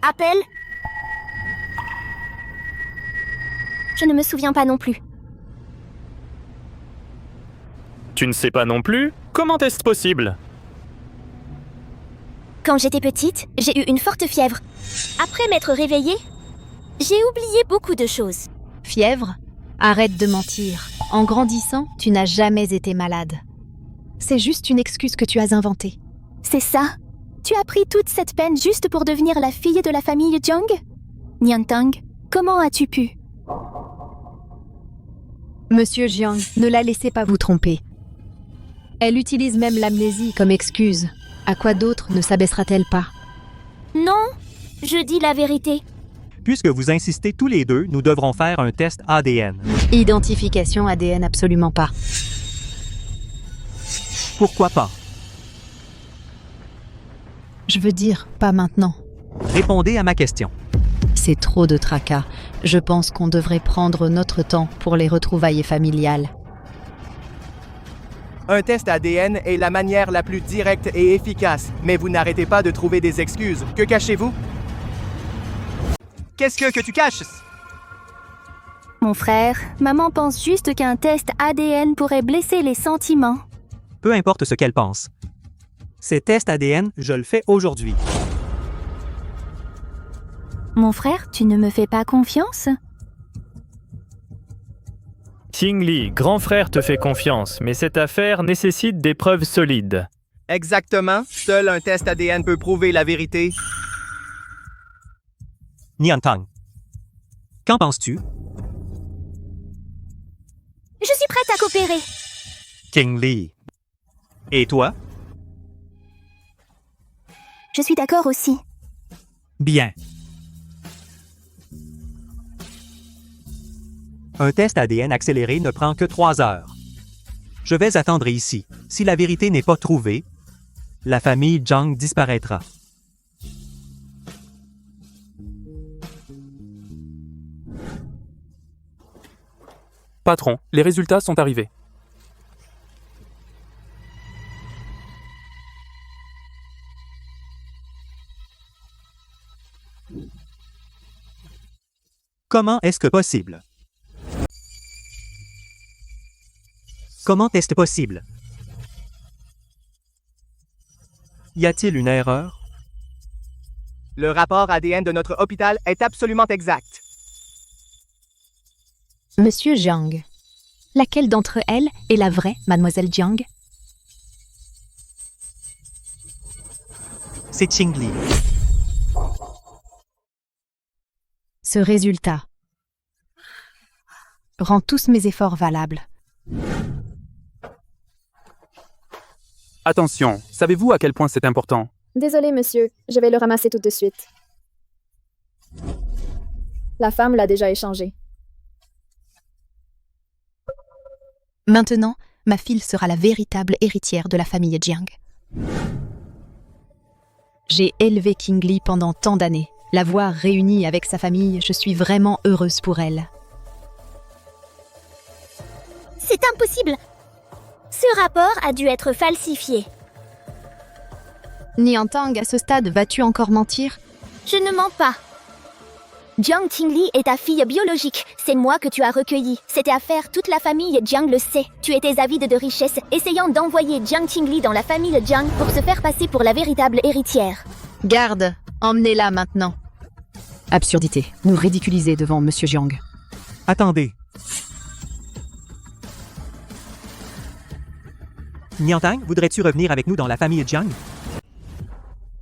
Appel? Je ne me souviens pas non plus.
Tu ne sais pas non plus? Comment est-ce possible?
Quand j'étais petite, j'ai eu une forte fièvre. Après m'être réveillée, j'ai oublié beaucoup de choses.
Fièvre? Arrête de mentir. En grandissant, tu n'as jamais été malade. C'est juste une excuse que tu as inventée.
C'est ça? Tu as pris toute cette peine juste pour devenir la fille de la famille Jiang? Niantang, comment as-tu pu?
Monsieur Jiang, ne la laissez pas vous tromper. Elle utilise même l'amnésie comme excuse. À quoi d'autre ne s'abaissera-t-elle pas?
Non, je dis la vérité.
Puisque vous insistez tous les deux, nous devrons faire un test ADN.
Identification ADN, absolument pas.
Pourquoi pas?
Je veux dire, pas maintenant.
Répondez à ma question.
C'est trop de tracas. Je pense qu'on devrait prendre notre temps pour les retrouvailles familiales.
Un test ADN est la manière la plus directe et efficace, mais vous n'arrêtez pas de trouver des excuses. Que cachez-vous? Qu'est-ce que tu caches?
Mon frère, maman pense juste qu'un test ADN pourrait blesser les sentiments.
Peu importe ce qu'elle pense. Ces tests ADN, je le fais aujourd'hui.
Mon frère, tu ne me fais pas confiance?
Tingli, grand frère te fait confiance, mais cette affaire nécessite des preuves solides.
Exactement. Seul un test ADN peut prouver la vérité.
Niantang. Qu'en penses-tu?
Je suis prête à coopérer.
Kingly. Et toi?
Je suis d'accord aussi.
Bien. Un test ADN accéléré ne prend que 3 heures. Je vais attendre ici. Si la vérité n'est pas trouvée, la famille Jiang disparaîtra.
Patron, les résultats sont arrivés.
Comment est-ce que possible? Comment est-ce possible? Y a-t-il une erreur?
Le rapport ADN de notre hôpital est absolument exact.
Monsieur Jiang, laquelle d'entre elles est la vraie mademoiselle Jiang?
C'est Qingli.
Ce résultat rend tous mes efforts valables.
Attention, savez-vous à quel point c'est important?
Désolé, monsieur. Je vais le ramasser tout de suite. La femme l'a déjà échangé.
Maintenant, ma fille sera la véritable héritière de la famille Jiang. J'ai élevé Qingli pendant tant d'années. La voir réunie avec sa famille, je suis vraiment heureuse pour elle.
C'est impossible. Ce rapport a dû être falsifié.
Niantang, à ce stade, vas-tu encore mentir?
Je ne mens pas. Jiang Qingli est ta fille biologique. C'est moi que tu as recueillie. C'était à faire, toute la famille Jiang le sait. Tu étais avide de richesse, essayant d'envoyer Jiang Qingli dans la famille Jiang pour se faire passer pour la véritable héritière.
Garde, emmenez-la maintenant. Absurdité, nous ridiculiser devant Monsieur Jiang.
Attendez. Niantang, voudrais-tu revenir avec nous dans la famille Jiang?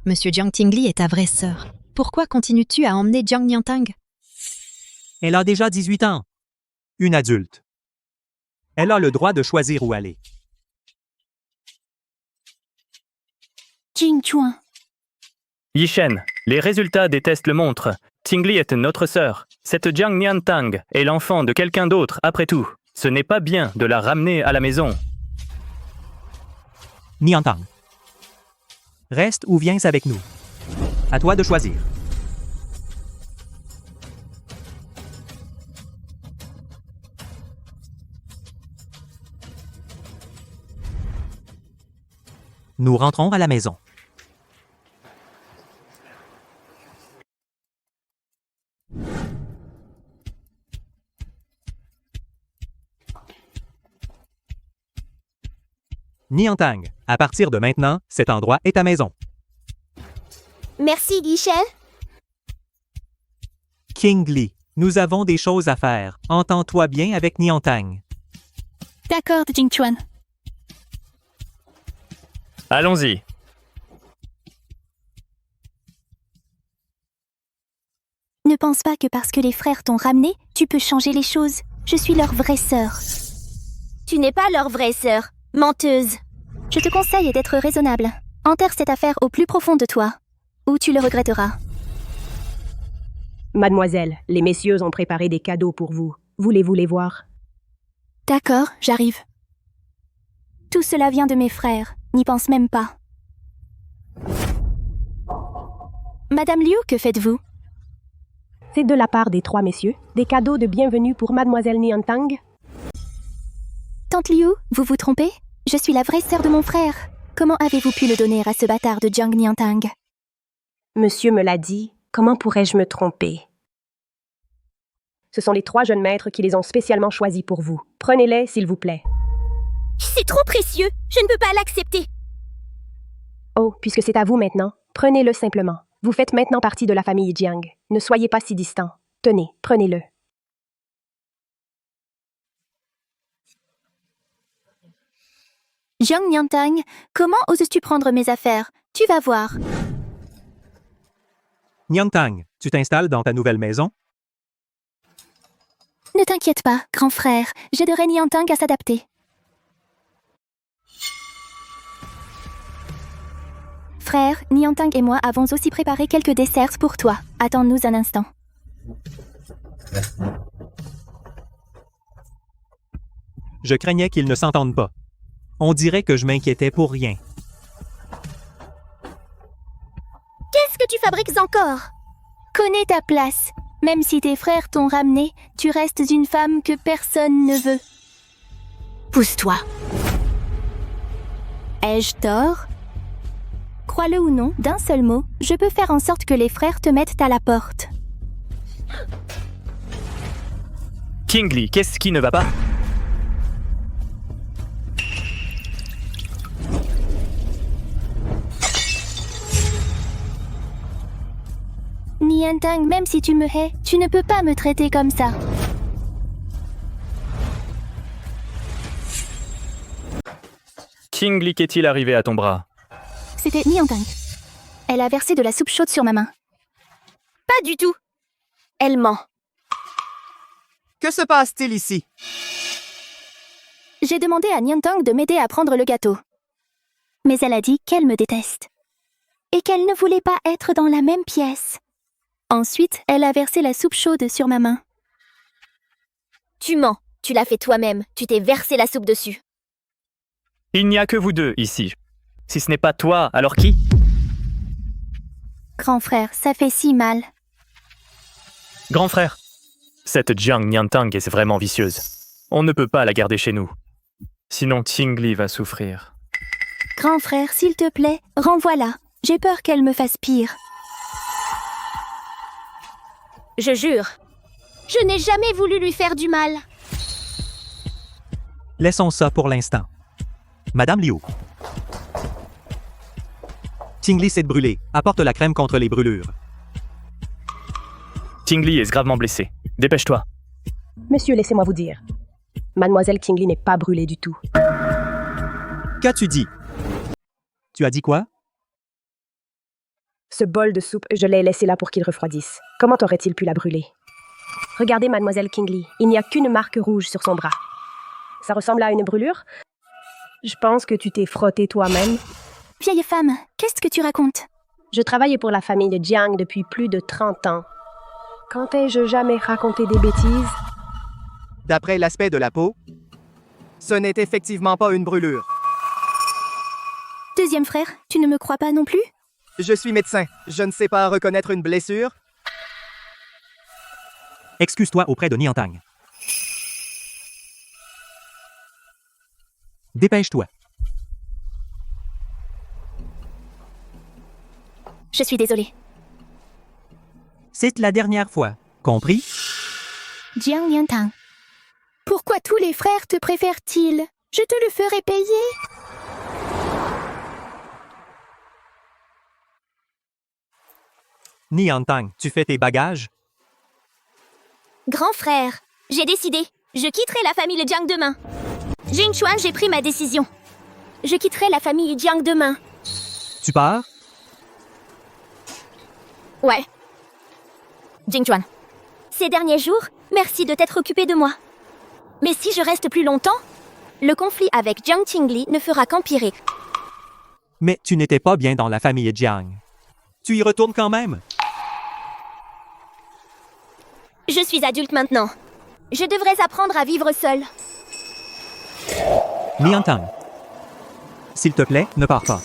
Monsieur Jiang Qingli est ta vraie sœur. Pourquoi continues-tu à emmener Jiang Niantang?
Elle a déjà 18 ans. Une adulte. Elle a le droit de choisir où aller.
Jing Chuan.
Yishen, les résultats des tests le montrent. Qingli est notre sœur. Cette Jiang Niantang est l'enfant de quelqu'un d'autre, après tout. Ce n'est pas bien de la ramener à la maison.
Niantang. Reste ou viens avec nous. À toi de choisir. Nous rentrons à la maison. Niantang, à partir de maintenant, cet endroit est ta maison.
Merci, Guichel.
Qingli, nous avons des choses à faire. Entends-toi bien avec Niantang.
D'accord, Jing Chuan.
Allons-y.
Ne pense pas que parce que les frères t'ont ramené, tu peux changer les choses. Je suis leur vraie sœur.
Tu n'es pas leur vraie sœur. Menteuse.
Je te conseille d'être raisonnable. Enterre cette affaire au plus profond de toi, ou tu le regretteras.
Mademoiselle, les messieurs ont préparé des cadeaux pour vous. Voulez-vous les voir?
D'accord, j'arrive. Tout cela vient de mes frères. N'y pense même pas. Madame Liu, que faites-vous?
C'est de la part des 3 messieurs, des cadeaux de bienvenue pour Mademoiselle Niantang.
Tante Liu, vous vous trompez? Je suis la vraie sœur de mon frère. Comment avez-vous pu le donner à ce bâtard de Jiang Niantang?
Monsieur me l'a dit, comment pourrais-je me tromper? Ce sont les 3 jeunes maîtres qui les ont spécialement choisis pour vous. Prenez-les, s'il vous plaît.
C'est trop précieux. Je ne peux pas l'accepter.
Oh, puisque c'est à vous maintenant, prenez-le simplement. Vous faites maintenant partie de la famille Jiang. Ne soyez pas si distant. Tenez, prenez-le.
Jiang Niantang, comment oses-tu prendre mes affaires? Tu vas voir.
Niantang, tu t'installes dans ta nouvelle maison?
Ne t'inquiète pas, grand frère. J'aiderai Niantang à s'adapter. Frère, Niantang et moi avons aussi préparé quelques desserts pour toi. Attends-nous un instant.
Je craignais qu'ils ne s'entendent pas. On dirait que je m'inquiétais pour rien.
Qu'est-ce que tu fabriques encore?
Connais ta place. Même si tes frères t'ont ramené, tu restes une femme que personne ne veut. Pousse-toi. Ai-je tort? Crois-le ou non, d'un seul mot, je peux faire en sorte que les frères te mettent à la porte.
Qingli, qu'est-ce qui ne va pas?
Niantang, même si tu me hais, tu ne peux pas me traiter comme ça.
Qingli, qu'est-il arrivé à ton bras?
C'était Niantang. Elle a versé de la soupe chaude sur ma main.
Pas du tout. Elle ment.
Que se passe-t-il ici?
J'ai demandé à Niantang de m'aider à prendre le gâteau. Mais elle a dit qu'elle me déteste. Et qu'elle ne voulait pas être dans la même pièce. Ensuite, elle a versé la soupe chaude sur ma main.
Tu mens. Tu l'as fait toi-même. Tu t'es versé la soupe dessus.
Il n'y a que vous deux ici. Si ce n'est pas toi, alors qui?
Grand frère, ça fait si mal.
Grand frère. Cette Jiang Niantang est vraiment vicieuse. On ne peut pas la garder chez nous. Sinon Qingli va souffrir.
Grand frère, s'il te plaît, renvoie-la. J'ai peur qu'elle me fasse pire.
Je jure. Je n'ai jamais voulu lui faire du mal.
Laissons ça pour l'instant. Madame Liu. Qingli s'est brûlée. Apporte la crème contre les brûlures.
Qingli est gravement blessée. Dépêche-toi.
Monsieur, laissez-moi vous dire. Mademoiselle Qingli n'est pas brûlée du tout.
Qu'as-tu dit? Tu as dit quoi?
Ce bol de soupe, je l'ai laissé là pour qu'il refroidisse. Comment aurait-il pu la brûler? Regardez, Mademoiselle Qingli, il n'y a qu'une marque rouge sur son bras. Ça ressemble à une brûlure? Je pense que tu t'es frotté toi-même.
Vieille femme, qu'est-ce que tu racontes?
Je travaille pour la famille de Jiang depuis plus de 30 ans. Quand ai-je jamais raconté des bêtises?
D'après l'aspect de la peau, ce n'est effectivement pas une brûlure.
Deuxième frère, tu ne me crois pas non plus?
Je suis médecin. Je ne sais pas reconnaître une blessure.
Excuse-toi auprès de Niantang. Dépêche-toi.
Je suis désolée.
C'est la dernière fois. Compris?
Jiang Niantang. Pourquoi tous les frères te préfèrent-ils? Je te le ferai payer.
Niantang, tu fais tes bagages?
Grand frère, j'ai décidé. Je quitterai la famille Jiang demain. Jingchuan, j'ai pris ma décision. Je quitterai la famille Jiang demain.
Tu pars?
Ouais. Jingchuan, ces derniers jours, merci de t'être occupé de moi. Mais si je reste plus longtemps, le conflit avec Jiang Qingli ne fera qu'empirer.
Mais tu n'étais pas bien dans la famille Jiang. Tu y retournes quand même?
Je suis adulte maintenant. Je devrais apprendre à vivre seule.
Niantang. S'il te plaît, ne pars pas.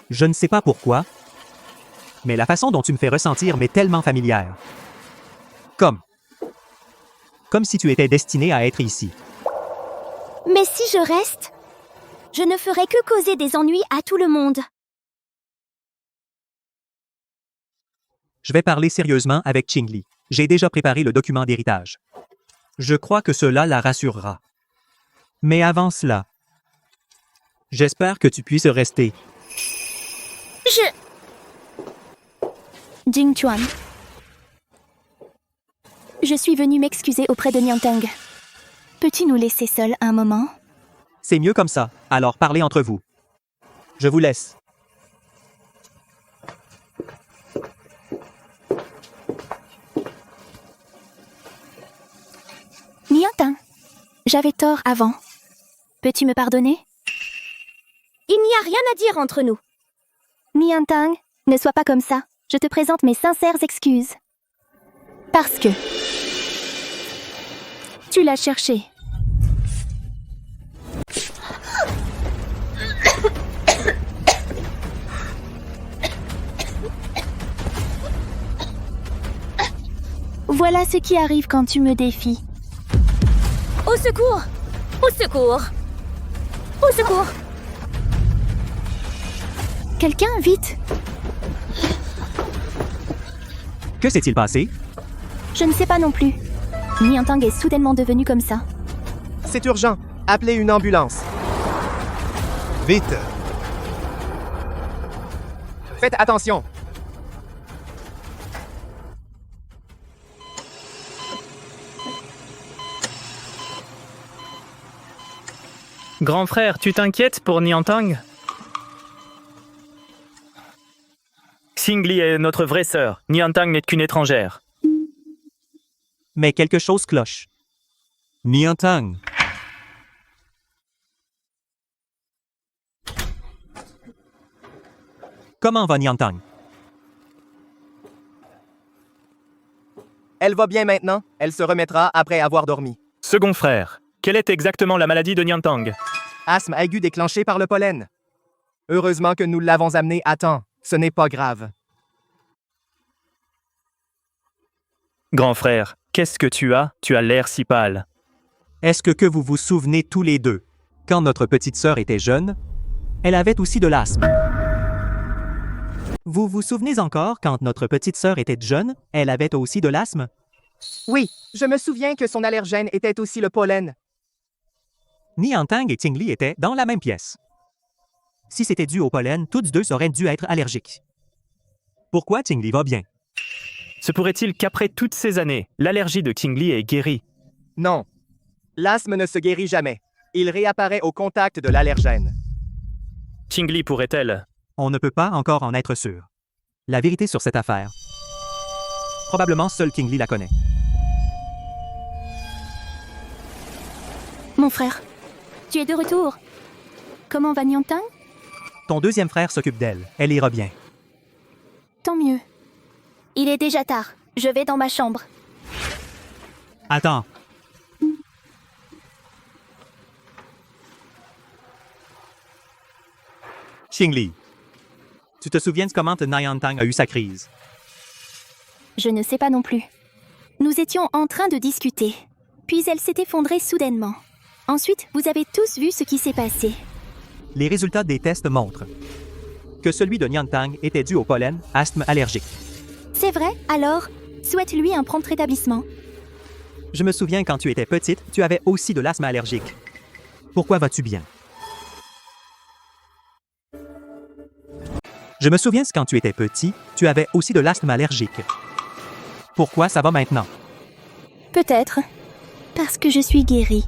Je ne sais pas pourquoi, mais la façon dont tu me fais ressentir m'est tellement familière. Comme si tu étais destiné à être ici.
Mais si je reste, je ne ferai que causer des ennuis à tout le monde.
Je vais parler sérieusement avec Qingli. J'ai déjà préparé le document d'héritage. Je crois que cela la rassurera. Mais avant cela, j'espère que tu puisses rester.
Jingchuan. Je suis venue m'excuser auprès de Niantang. Peux-tu nous laisser seuls un moment?
C'est mieux comme ça, alors parlez entre vous. Je vous laisse.
Niantang, j'avais tort avant. Peux-tu me pardonner?
Il n'y a rien à dire entre nous.
Niantang, ne sois pas comme ça. Je te présente mes sincères excuses. Parce que... tu l'as cherché. Voilà ce qui arrive quand tu me défies.
Au secours! Au secours! Au secours!
Quelqu'un, vite!
Que s'est-il passé?
Je ne sais pas non plus. Niantang est soudainement devenu comme ça.
C'est urgent. Appelez une ambulance. Vite. Faites attention.
Grand frère, tu t'inquiètes pour Niantang? Qingli est notre vraie sœur. Niantang n'est qu'une étrangère.
Mais quelque chose cloche. Niantang. Comment va Niantang?
Elle va bien maintenant. Elle se remettra après avoir dormi.
Second frère, quelle est exactement la maladie de Niantang?
Asthme aigu déclenché par le pollen. Heureusement que nous l'avons amené à temps. Ce n'est pas grave.
Grand frère, qu'est-ce que tu as? Tu as l'air si pâle.
Est-ce que vous vous souvenez tous les deux? Quand notre petite sœur était jeune, elle avait aussi de l'asthme. Vous vous souvenez encore quand notre petite sœur était jeune, elle avait aussi de l'asthme?
Oui, je me souviens que son allergène était aussi le pollen.
Niantang et Tingli étaient dans la même pièce. Si c'était dû au pollen, toutes deux auraient dû être allergiques. Pourquoi Tingli va bien?
Se pourrait-il qu'après toutes ces années, l'allergie de Tingli est guérie?
Non. L'asthme ne se guérit jamais. Il réapparaît au contact de l'allergène.
Tingli pourrait-elle?
On ne peut pas encore en être sûr. La vérité sur cette affaire, probablement seul Tingli la connaît.
Mon frère, tu es de retour. Comment va Niantang?
Ton deuxième frère s'occupe d'elle. Elle ira bien.
Tant mieux.
Il est déjà tard. Je vais dans ma chambre.
Attends. Xingli, tu te souviens de comment Niantang a eu sa crise?
Je ne sais pas non plus. Nous étions en train de discuter. Puis elle s'est effondrée soudainement. Ensuite, vous avez tous vu ce qui s'est passé.
Les résultats des tests montrent que celui de Niantang était dû au pollen, asthme allergique.
C'est vrai? Alors, souhaite-lui un prompt rétablissement.
Je me souviens quand tu étais petite, tu avais aussi de l'asthme allergique. Pourquoi vas-tu bien? Je me souviens quand tu étais petit, tu avais aussi de l'asthme allergique. Pourquoi ça va maintenant?
Peut-être. Parce que je suis guérie.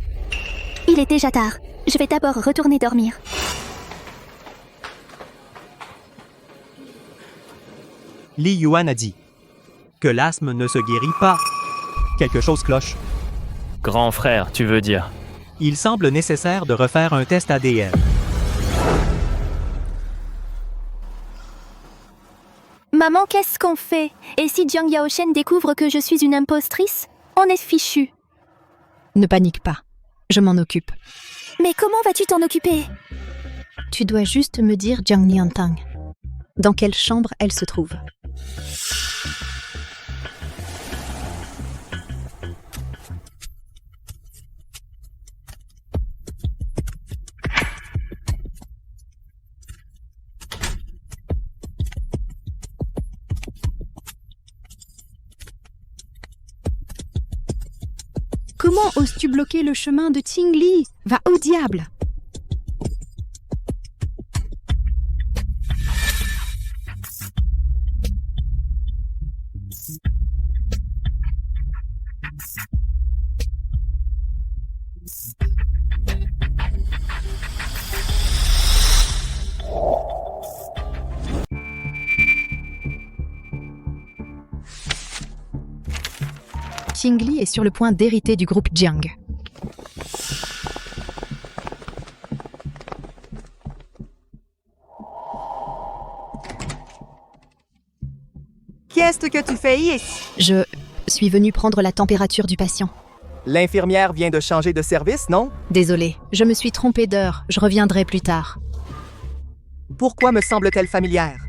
Il est déjà tard. Je vais d'abord retourner dormir.
Li Yuan a dit que l'asthme ne se guérit pas. Quelque chose cloche.
Grand frère, tu veux dire?
Il semble nécessaire de refaire un test ADN.
Maman, qu'est-ce qu'on fait? Et si Jiang Yaoshen découvre que je suis une impostrice? On est fichu.
Ne panique pas. Je m'en occupe.
Mais comment vas-tu t'en occuper?
Tu dois juste me dire Jiang Niantang. Dans quelle chambre elle se trouve?
Comment oses-tu bloquer le chemin de Tingli? Va au diable!
Tingli est sur le point d'hériter du groupe Jiang.
Qu'est-ce que tu fais ici?
Je suis venue prendre la température du patient.
L'infirmière vient de changer de service, non?
Désolée, je me suis trompée d'heure. Je reviendrai plus tard.
Pourquoi me semble-t-elle familière?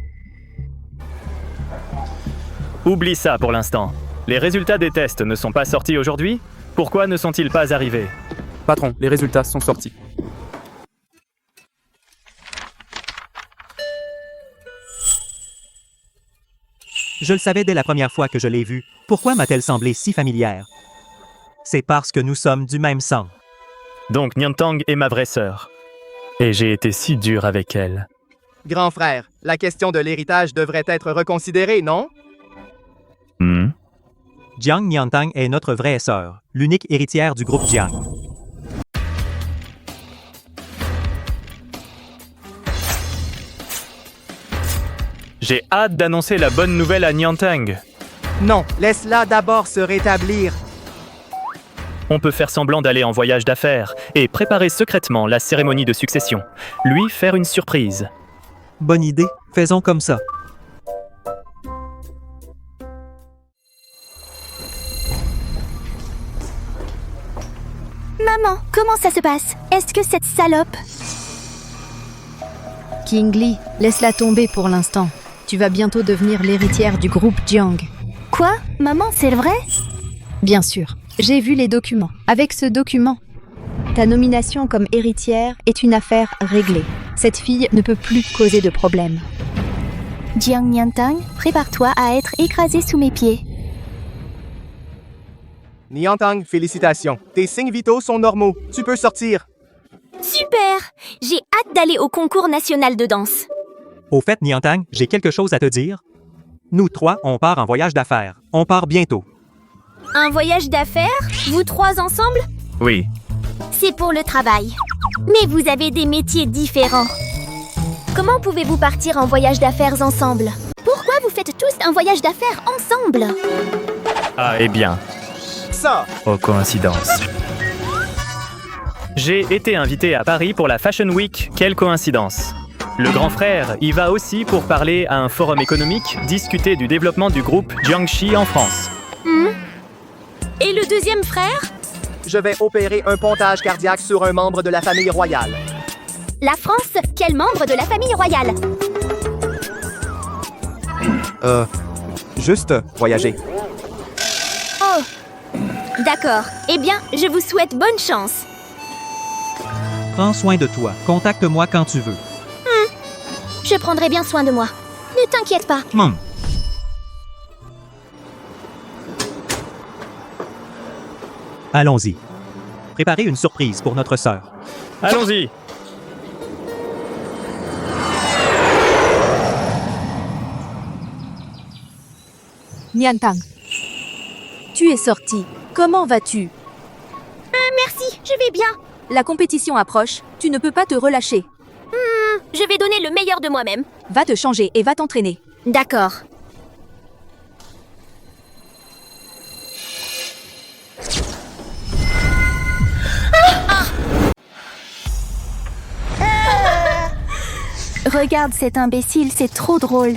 Oublie ça pour l'instant. Les résultats des tests ne sont pas sortis aujourd'hui? Pourquoi ne sont-ils pas arrivés?
Patron, les résultats sont sortis.
Je le savais dès la première fois que je l'ai vue. Pourquoi m'a-t-elle semblé si familière? C'est parce que nous sommes du même sang.
Donc Niantang est ma vraie sœur. Et j'ai été si dur avec elle.
Grand frère, la question de l'héritage devrait être reconsidérée, non?
Jiang Niantang est notre vraie sœur, l'unique héritière du groupe Jiang.
J'ai hâte d'annoncer la bonne nouvelle à Niantang.
Non, laisse-la d'abord se rétablir.
On peut faire semblant d'aller en voyage d'affaires et préparer secrètement la cérémonie de succession. Lui faire une surprise.
Bonne idée, faisons comme ça.
Maman, comment ça se passe? Est-ce que cette salope...
Kingli, laisse-la tomber pour l'instant. Tu vas bientôt devenir l'héritière du groupe Jiang.
Quoi? Maman, c'est vrai?
Bien sûr. J'ai vu les documents. Avec ce document, ta nomination comme héritière est une affaire réglée. Cette fille ne peut plus causer de problème.
Jiang Niantang, prépare-toi à être écrasé sous mes pieds.
Niantang, félicitations. Tes signes vitaux sont normaux. Tu peux sortir.
Super! J'ai hâte d'aller au concours national de danse.
Au fait, Niantang, j'ai quelque chose à te dire. Nous trois, on part en voyage d'affaires. On part bientôt.
Un voyage d'affaires? Vous trois ensemble?
Oui.
C'est pour le travail. Mais vous avez des métiers différents. Comment pouvez-vous partir en voyage d'affaires ensemble? Pourquoi vous faites tous un voyage d'affaires ensemble?
Ah, eh bien.
Ça!
Oh, coïncidence. J'ai été invité à Paris pour la Fashion Week. Quelle coïncidence. Le grand frère y va aussi pour parler à un forum économique, discuter du développement du groupe Jiangxi en France.
Et le deuxième frère?
Je vais opérer un pontage cardiaque sur un membre de la famille royale.
La France? Quel membre de la famille royale?
Juste voyager.
Oh, d'accord. Eh bien, je vous souhaite bonne chance.
Prends soin de toi. Contacte-moi quand tu veux.
Je prendrai bien soin de moi. Ne t'inquiète pas.
Allons-y. Préparez une surprise pour notre sœur.
Allons-y.
Niantang, tu es sorti. Comment vas-tu?
Merci, je vais bien.
La compétition approche, tu ne peux pas te relâcher.
Je vais donner le meilleur de moi-même.
Va te changer et va t'entraîner.
D'accord.
Regarde cet imbécile, c'est trop drôle.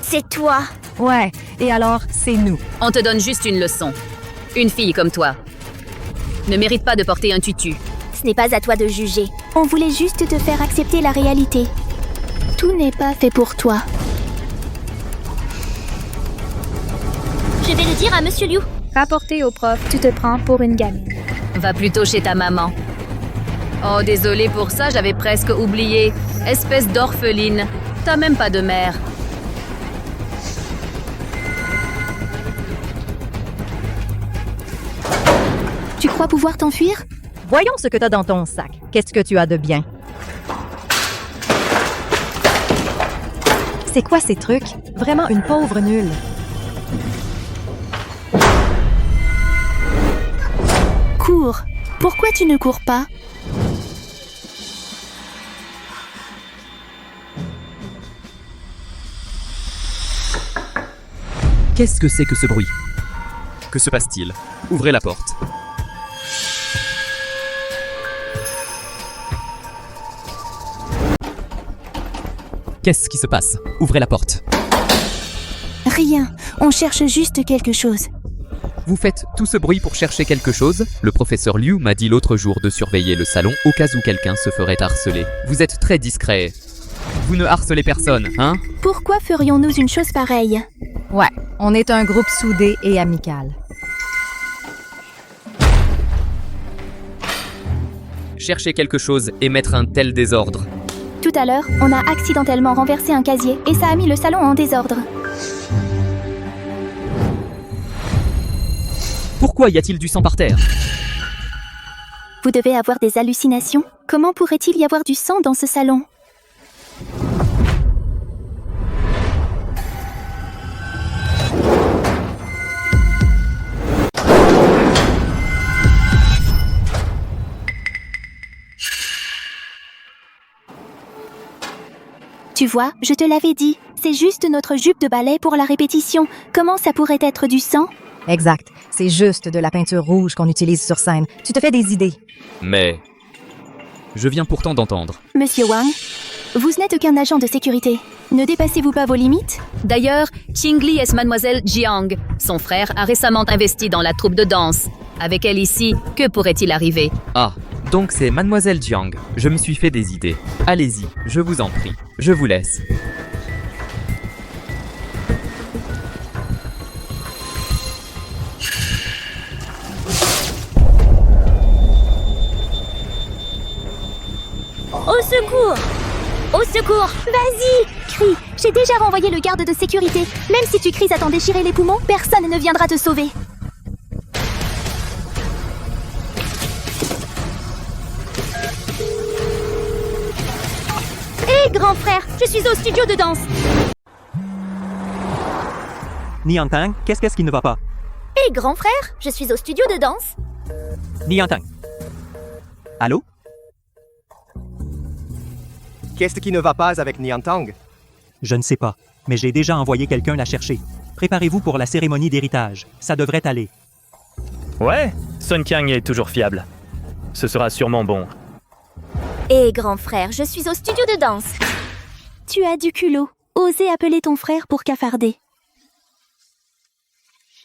C'est toi.
Ouais, et alors, c'est nous.
On te donne juste une leçon. Une fille comme toi ne mérite pas de porter un tutu.
Ce n'est pas à toi de juger.
On voulait juste te faire accepter la réalité. Tout n'est pas fait pour toi.
Je vais le dire à Monsieur Liu.
Rapporté au prof, tu te prends pour une gamine.
Va plutôt chez ta maman. Oh, désolé pour ça, j'avais presque oublié. Espèce d'orpheline. T'as même pas de mère.
Tu crois pouvoir t'enfuir?
Voyons ce que t'as dans ton sac. Qu'est-ce que tu as de bien? C'est quoi ces trucs? Vraiment une pauvre nulle.
Cours. Pourquoi tu ne cours pas?
Qu'est-ce que c'est que ce bruit? Que se passe-t-il? Ouvrez la porte. Qu'est-ce qui se passe? Ouvrez la porte.
Rien. On cherche juste quelque chose.
Vous faites tout ce bruit pour chercher quelque chose? Le professeur Liu m'a dit l'autre jour de surveiller le salon au cas où quelqu'un se ferait harceler. Vous êtes très discret. Vous ne harcelez personne, hein?
Pourquoi ferions-nous une chose pareille?
Ouais, on est un groupe soudé et amical.
Chercher quelque chose et mettre un tel désordre.
Tout à l'heure, on a accidentellement renversé un casier et ça a mis le salon en désordre.
Pourquoi y a-t-il du sang par terre?
Vous devez avoir des hallucinations. Comment pourrait-il y avoir du sang dans ce salon? Tu vois, je te l'avais dit, c'est juste notre jupe de ballet pour la répétition. Comment ça pourrait être du sang?
Exact. C'est juste de la peinture rouge qu'on utilise sur scène. Tu te fais des idées.
Mais... Je viens pourtant d'entendre.
Monsieur Wang, vous n'êtes qu'un agent de sécurité. Ne dépassez-vous pas vos limites?
D'ailleurs, Qingli est mademoiselle Jiang. Son frère a récemment investi dans la troupe de danse. Avec elle ici, que pourrait-il arriver?
Ah, donc c'est Mademoiselle Jiang. Je me suis fait des idées. Allez-y, je vous en prie. Je vous laisse.
Au secours! Au secours!
Vas-y, crie. J'ai déjà renvoyé le garde de sécurité. Même si tu cries à t'en déchirer les poumons, personne ne viendra te sauver.
Hé, grand frère, je suis au studio de danse.
Niantang, qu'est-ce qui ne va pas?
Hé, grand frère, je suis au studio de danse.
Niantang. Allô?
Qu'est-ce qui ne va pas avec Niantang?
Je ne sais pas, mais j'ai déjà envoyé quelqu'un la chercher. Préparez-vous pour la cérémonie d'héritage. Ça devrait aller.
Ouais, Sun Kang est toujours fiable. Ce sera sûrement bon.
Hé, grand frère, je suis au studio de danse.
Tu as du culot. Osez appeler ton frère pour cafarder.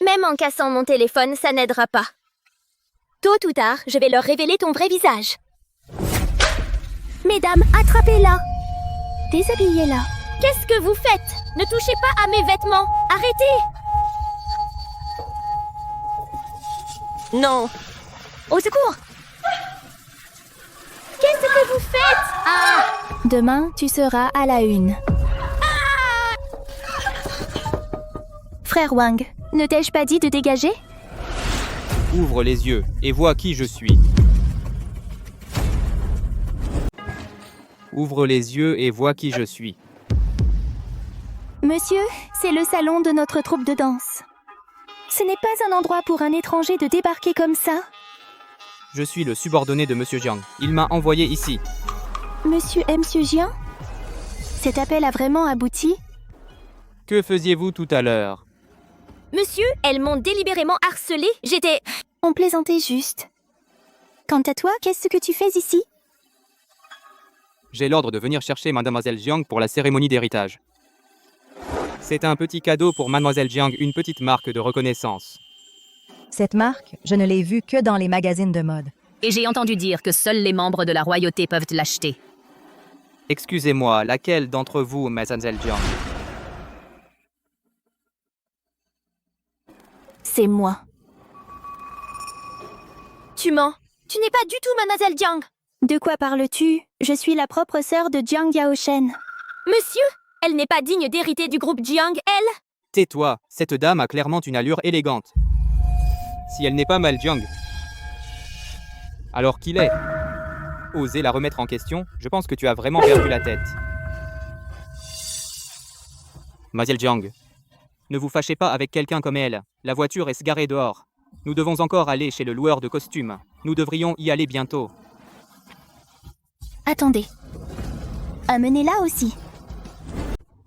Même en cassant mon téléphone, ça n'aidera pas. Tôt ou tard, je vais leur révéler ton vrai visage.
Mesdames, attrapez-la. Déshabillez-la.
Qu'est-ce que vous faites? Ne touchez pas à mes vêtements. Arrêtez! Non. Au secours! Qu'est-ce que vous faites? Ah!
Demain, tu seras à la une. Frère Wang, ne t'ai-je pas dit de dégager?
Ouvre les yeux et vois qui je suis. Ouvre les yeux et vois qui je suis.
Monsieur, c'est le salon de notre troupe de danse. Ce n'est pas un endroit pour un étranger de débarquer comme ça.
Je suis le subordonné de Monsieur Jiang. Il m'a envoyé ici.
Monsieur Jiang? Cet appel a vraiment abouti?
Que faisiez-vous tout à l'heure?
Monsieur, elles m'ont délibérément harcelé. J'étais...
On plaisantait juste. Quant à toi, qu'est-ce que tu fais ici?
J'ai l'ordre de venir chercher Mademoiselle Jiang pour la cérémonie d'héritage. C'est un petit cadeau pour Mademoiselle Jiang, une petite marque de reconnaissance.
Cette marque, je ne l'ai vue que dans les magazines de mode.
Et j'ai entendu dire que seuls les membres de la royauté peuvent l'acheter.
Excusez-moi, laquelle d'entre vous, Mademoiselle Jiang?
C'est moi.
Tu mens. Tu n'es pas du tout Mademoiselle Jiang.
De quoi parles-tu? Je suis la propre sœur de Jiang Yaoshen.
Monsieur, elle n'est pas digne d'hériter du groupe Jiang, elle?
Tais-toi, cette dame a clairement une allure élégante. Si elle n'est pas mal Jiang, alors qu'il est? Oser la remettre en question, je pense que tu as vraiment perdu la tête. Mademoiselle Jiang, ne vous fâchez pas avec quelqu'un comme elle. La voiture est garée dehors. Nous devons encore aller chez le loueur de costumes. Nous devrions y aller bientôt.
Attendez. Amenez-la aussi.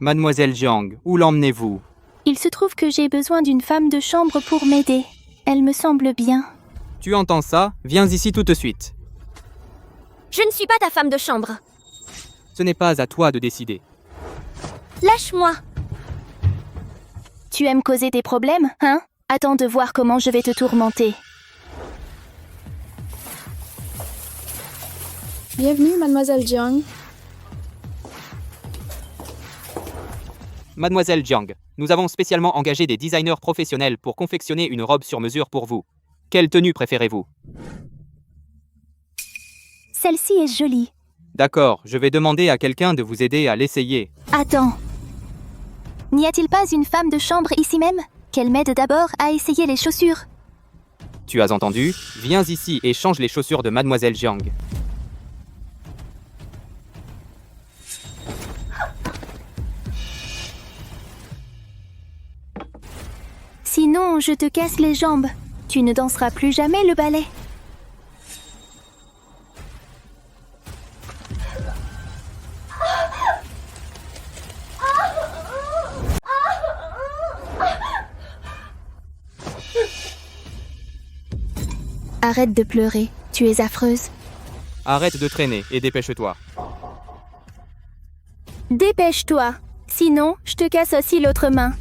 Mademoiselle Jiang, où l'emmenez-vous?
Il se trouve que j'ai besoin d'une femme de chambre pour m'aider. Elle me semble bien.
Tu entends ça? Viens ici tout de suite.
Je ne suis pas ta femme de chambre.
Ce n'est pas à toi de décider.
Lâche-moi.
Tu aimes causer des problèmes, hein? Attends de voir comment je vais te tourmenter.
Bienvenue, Mademoiselle Jiang.
Mademoiselle Jiang, nous avons spécialement engagé des designers professionnels pour confectionner une robe sur mesure pour vous. Quelle tenue préférez-vous?
Celle-ci est jolie.
D'accord, je vais demander à quelqu'un de vous aider à l'essayer.
Attends. N'y a-t-il pas une femme de chambre ici même? Qu'elle m'aide d'abord à essayer les chaussures.
Tu as entendu? Viens ici et change les chaussures de Mademoiselle Jiang.
Sinon, je te casse les jambes. Tu ne danseras plus jamais le ballet. Arrête de pleurer, tu es affreuse.
Arrête de traîner et dépêche-toi.
Dépêche-toi. Sinon, je te casse aussi l'autre main.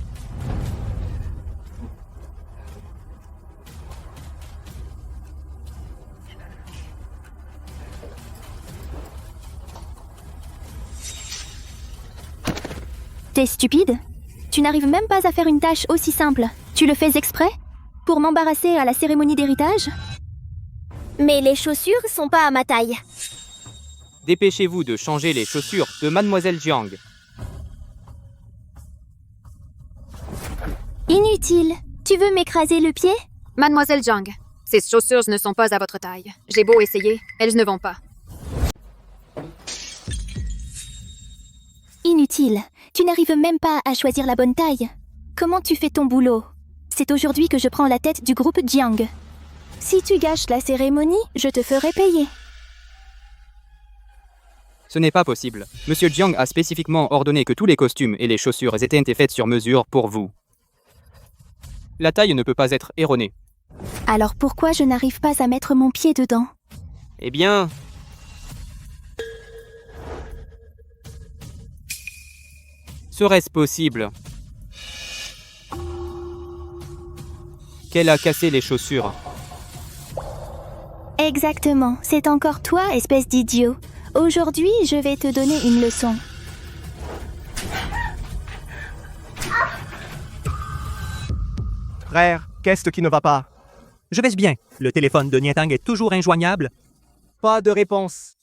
T'es stupide? Tu n'arrives même pas à faire une tâche aussi simple. Tu le fais exprès? Pour m'embarrasser à la cérémonie d'héritage?
Mais les chaussures sont pas à ma taille.
Dépêchez-vous de changer les chaussures de Mademoiselle Jiang.
Inutile. Tu veux m'écraser le pied?
Mademoiselle Jiang, ces chaussures ne sont pas à votre taille. J'ai beau essayer, elles ne vont pas.
Inutile. Tu n'arrives même pas à choisir la bonne taille. Comment tu fais ton boulot? C'est aujourd'hui que je prends la tête du groupe Jiang. Si tu gâches la cérémonie, je te ferai payer.
Ce n'est pas possible. Monsieur Jiang a spécifiquement ordonné que tous les costumes et les chaussures aient été faits sur mesure pour vous. La taille ne peut pas être erronée.
Alors pourquoi je n'arrive pas à mettre mon pied dedans?
Eh bien... Serait-ce possible qu'elle a cassé les chaussures?
Exactement. C'est encore toi, espèce d'idiot. Aujourd'hui, je vais te donner une leçon.
Frère, qu'est-ce qui ne va pas?
Je vais bien. Le téléphone de Niantang est toujours injoignable.
Pas de réponse.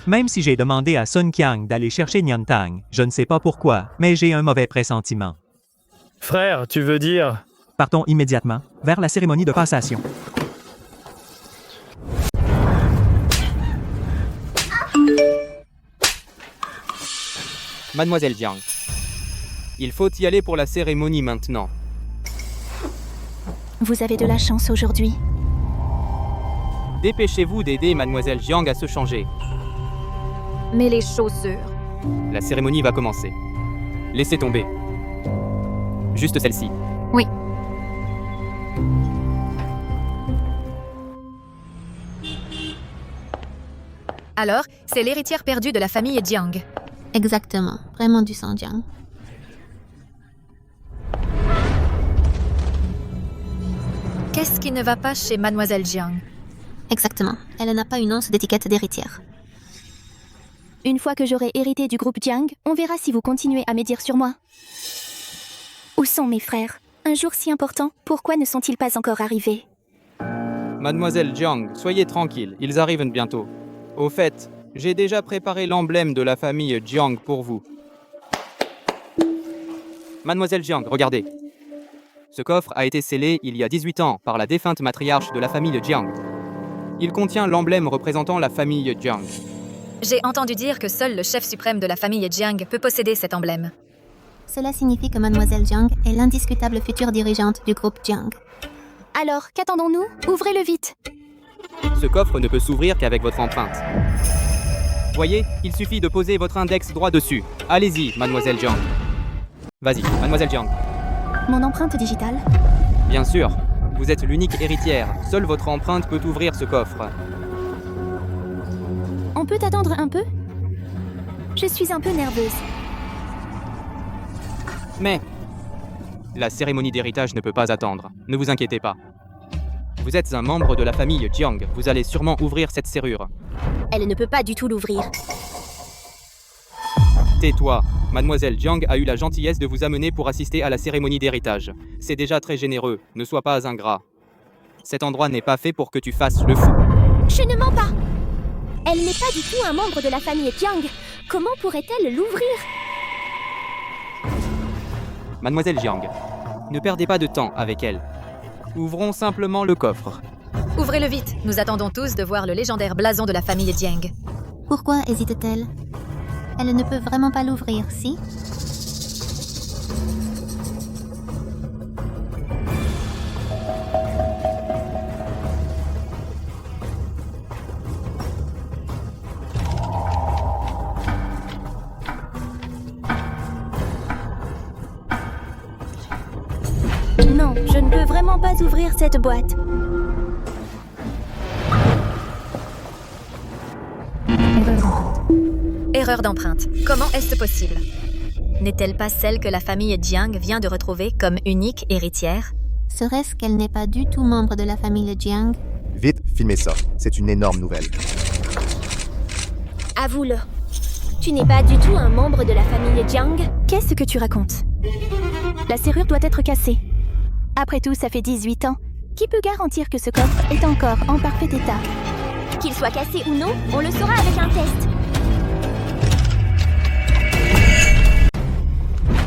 Même si j'ai demandé à Sun Qiang d'aller chercher Niantang, je ne sais pas pourquoi, mais j'ai un mauvais pressentiment.
Frère, tu veux dire...
Partons immédiatement vers la cérémonie de passation.
Mademoiselle Jiang, il faut y aller pour la cérémonie maintenant.
Vous avez de la chance aujourd'hui.
Dépêchez-vous d'aider Mademoiselle Jiang à se changer.
Mais les chaussures...
La cérémonie va commencer. Laissez tomber. Juste celle-ci.
Oui. Alors, c'est l'héritière perdue de la famille Jiang.
Exactement. Vraiment du sang Jiang.
Qu'est-ce qui ne va pas chez Mademoiselle Jiang?
Exactement. Elle n'a pas une once d'étiquette d'héritière.
Une fois que j'aurai hérité du groupe Jiang, on verra si vous continuez à médire sur moi. Où sont mes frères? Un jour si important, pourquoi ne sont-ils pas encore arrivés?
Mademoiselle Jiang, soyez tranquille, ils arrivent bientôt. Au fait, j'ai déjà préparé l'emblème de la famille Jiang pour vous. Mademoiselle Jiang, regardez. Ce coffre a été scellé il y a 18 ans par la défunte matriarche de la famille Jiang. Il contient l'emblème représentant la famille Jiang.
J'ai entendu dire que seul le chef suprême de la famille Jiang peut posséder cet emblème.
Cela signifie que Mademoiselle Jiang est l'indiscutable future dirigeante du groupe Jiang.
Alors, qu'attendons-nous? Ouvrez-le vite.
Ce coffre ne peut s'ouvrir qu'avec votre empreinte. Voyez, il suffit de poser votre index droit dessus. Allez-y, Mademoiselle Jiang. Vas-y, Mademoiselle Jiang.
Mon empreinte digitale?
Bien sûr, vous êtes l'unique héritière. Seule votre empreinte peut ouvrir ce coffre.
On peut attendre un peu? Je suis un peu nerveuse.
Mais... La cérémonie d'héritage ne peut pas attendre. Ne vous inquiétez pas. Vous êtes un membre de la famille Jiang. Vous allez sûrement ouvrir cette serrure.
Elle ne peut pas du tout l'ouvrir.
Tais-toi. Mademoiselle Jiang a eu la gentillesse de vous amener pour assister à la cérémonie d'héritage. C'est déjà très généreux. Ne sois pas ingrat. Cet endroit n'est pas fait pour que tu fasses le fou.
Je ne mens pas. Elle n'est pas du tout un membre de la famille Jiang. Comment pourrait-elle l'ouvrir?
Mademoiselle Jiang, ne perdez pas de temps avec elle. Ouvrons simplement le coffre.
Ouvrez-le vite. Nous attendons tous de voir le légendaire blason de la famille Jiang.
Pourquoi hésite-t-elle? Elle ne peut vraiment pas l'ouvrir, si?
Non, je ne peux vraiment pas ouvrir cette boîte.
Erreur d'empreinte. Comment est-ce possible? N'est-elle pas celle que la famille Jiang vient de retrouver comme unique héritière?
Serait-ce qu'elle n'est pas du tout membre de la famille Jiang?
Vite, filmez ça. C'est une énorme nouvelle.
Avoue-le. Tu n'es pas du tout un membre de la famille Jiang?
Qu'est-ce que tu racontes? La serrure doit être cassée. Après tout, ça fait 18 ans. Qui peut garantir que ce coffre est encore en parfait état?
Qu'il soit cassé ou non, on le saura avec un test.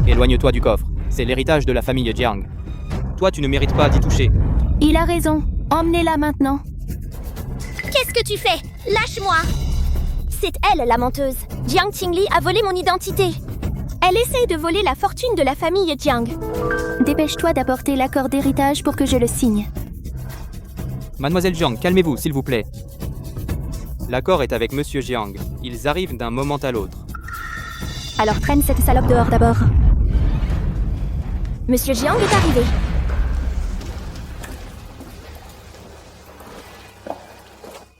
Éloigne-toi du coffre. C'est l'héritage de la famille Jiang. Toi, tu ne mérites pas d'y toucher.
Il a raison. Emmenez-la maintenant.
Qu'est-ce que tu fais? Lâche-moi! C'est elle, la menteuse. Jiang Qingli a volé mon identité. Elle essaye de voler la fortune de la famille Jiang.
Dépêche-toi d'apporter l'accord d'héritage pour que je le signe.
Mademoiselle Jiang, calmez-vous, s'il vous plaît. L'accord est avec Monsieur Jiang. Ils arrivent d'un moment à l'autre.
Alors traîne cette salope dehors d'abord.
Monsieur Jiang est arrivé.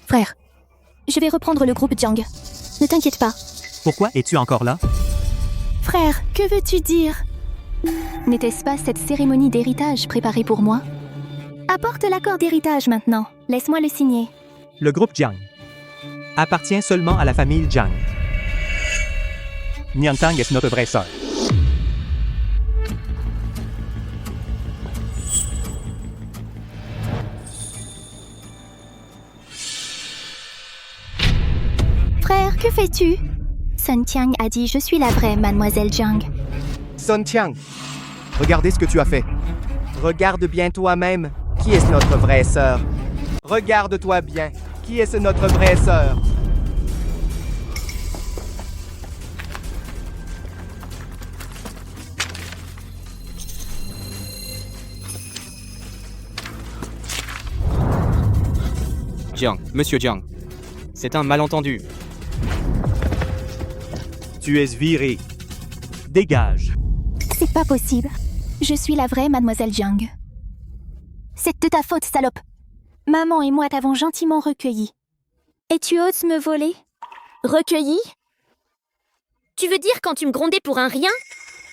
Frère, je vais reprendre le groupe Jiang. Ne t'inquiète pas.
Pourquoi es-tu encore là?
Frère, que veux-tu dire? N'était-ce pas cette cérémonie d'héritage préparée pour moi? Apporte l'accord d'héritage maintenant. Laisse-moi le signer.
Le groupe Jiang appartient seulement à la famille Jiang. Niantang est notre vraie sœur.
Frère, que fais-tu? Sun Tiang a dit « Je suis la vraie mademoiselle Jiang ».
Sun Tiang, regardez ce que tu as fait. Regarde bien toi-même. Qui est notre vraie sœur? Regarde-toi bien. Qui est notre vraie sœur?
Jiang, Monsieur Jiang. C'est un malentendu.
Tu es viré. Dégage.
C'est pas possible. Je suis la vraie mademoiselle Jiang. C'est de ta faute, salope. Maman et moi t'avons gentiment recueilli. Et tu oses me voler?
Recueilli? Tu veux dire quand tu me grondais pour un rien?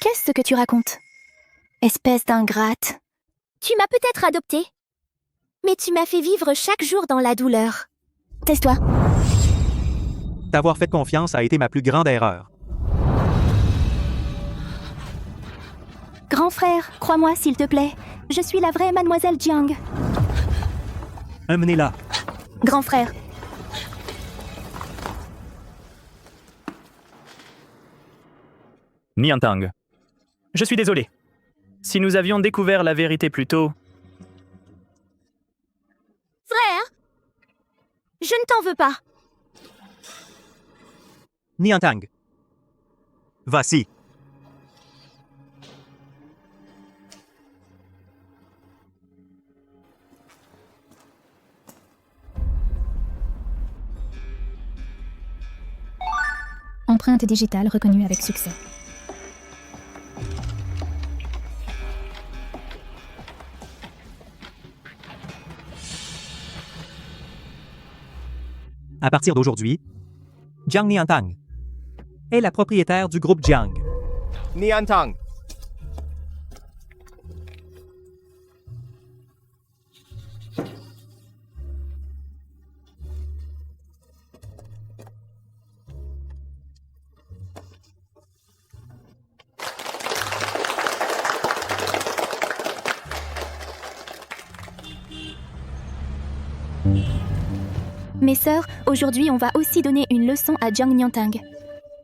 Qu'est-ce que tu racontes? Espèce d'ingrate.
Tu m'as peut-être adoptée, mais tu m'as fait vivre chaque jour dans la douleur.
Tais-toi.
T'avoir fait confiance a été ma plus grande erreur.
Grand frère, crois-moi s'il te plaît. Je suis la vraie mademoiselle Jiang.
Emmenez-la.
Grand frère.
Niantang. Je suis désolé. Si nous avions découvert la vérité plus tôt...
Frère, je ne t'en veux pas.
Niantang. Voici.
Empreinte digitale reconnue avec succès.
À partir d'aujourd'hui, Jiang Niantang est la propriétaire du groupe Jiang.
Niantang.
Mes sœurs, aujourd'hui on va aussi donner une leçon à Jiang Niantang.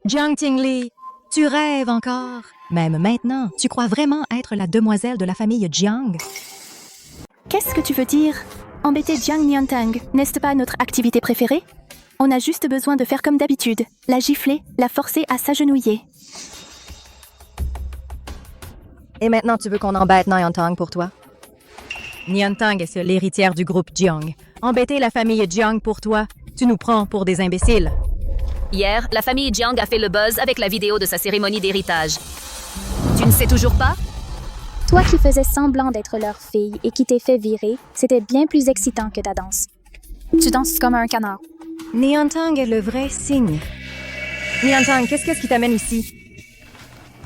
Jiang Qingli, tu rêves encore. Même maintenant, tu crois vraiment être la demoiselle de la famille Jiang?
Qu'est-ce que tu veux dire? Embêter Jiang Niantang, n'est-ce pas notre activité préférée? On a juste besoin de faire comme d'habitude, la gifler, la forcer à s'agenouiller.
Et maintenant, tu veux qu'on embête Niantang pour toi? Niantang est seule l'héritière du groupe Jiang. Embêter la famille Jiang pour toi, tu nous prends pour des imbéciles.
Hier, la famille Jiang a fait le buzz avec la vidéo de sa cérémonie d'héritage. Tu ne sais toujours pas?
Toi qui faisais semblant d'être leur fille et qui t'es fait virer, c'était bien plus excitant que ta danse. Tu danses comme un canard.
Niantang est le vrai signe. Niantang, qu'est-ce qui t'amène ici?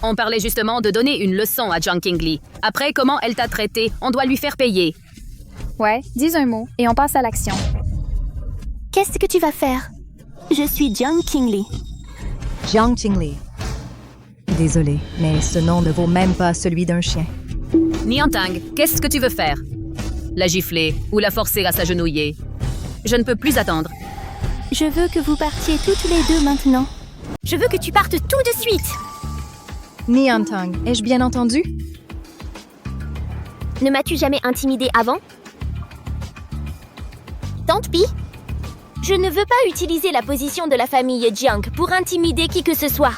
On parlait justement de donner une leçon à Jiang Qingli. Après, comment elle t'a traité, on doit lui faire payer.
Ouais, dis un mot et on passe à l'action.
Qu'est-ce que tu vas faire? Je suis Jiang Qingli.
Jiang Qingli. Désolé, mais ce nom ne vaut même pas celui d'un chien.
Niantang, qu'est-ce que tu veux faire? La gifler ou la forcer à s'agenouiller? Je ne peux plus attendre.
Je veux que vous partiez toutes les deux maintenant.
Je veux que tu partes tout de suite.
Niantang, ai-je bien entendu?
Ne m'as-tu jamais intimidé avant? Tant pis. Je ne veux pas utiliser la position de la famille Jiang pour intimider qui que ce soit.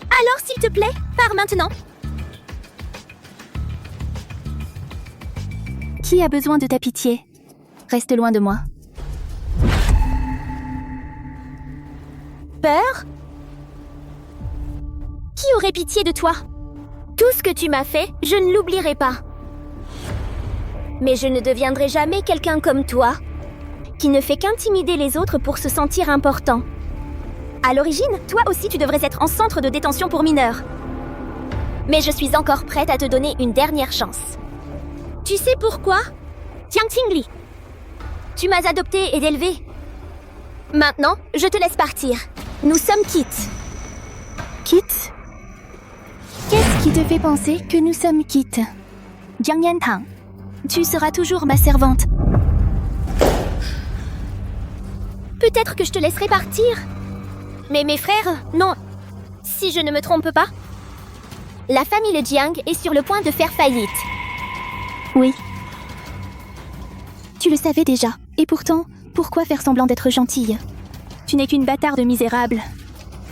Alors, s'il te plaît, pars maintenant.
Qui a besoin de ta pitié? Reste loin de moi.
Peur? Qui aurait pitié de toi? Tout ce que tu m'as fait, je ne l'oublierai pas. Mais je ne deviendrai jamais quelqu'un comme toi, qui ne fait qu'intimider les autres pour se sentir important. À l'origine, toi aussi tu devrais être en centre de détention pour mineurs. Mais je suis encore prête à te donner une dernière chance. Tu sais pourquoi? Jiang Qingli. Tu m'as adopté et élevé. Maintenant, je te laisse partir. Nous sommes quittes.
Quitte? Qu'est-ce qui te fait penser que nous sommes quittes? Jiang Niantang, tu seras toujours ma servante.
Peut-être que je te laisserai partir. Mais mes frères, non. Si je ne me trompe pas, la famille Jiang est sur le point de faire faillite.
Oui. Tu le savais déjà. Et pourtant, pourquoi faire semblant d'être gentille? Tu n'es qu'une bâtarde misérable.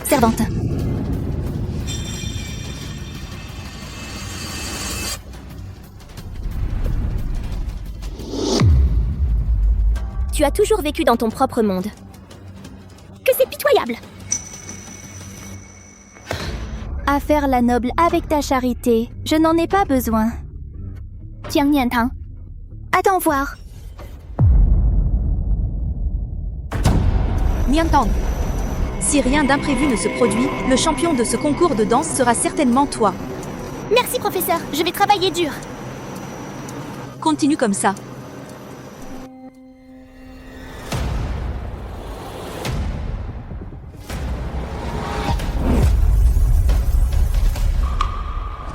Servante.
Tu as toujours vécu dans ton propre monde. Que c'est pitoyable!
À faire la noble avec ta charité, je n'en ai pas besoin. Jiang Niantang, attends voir.
Niantang, si rien d'imprévu ne se produit, le champion de ce concours de danse sera certainement toi.
Merci, professeur. Je vais travailler dur.
Continue comme ça.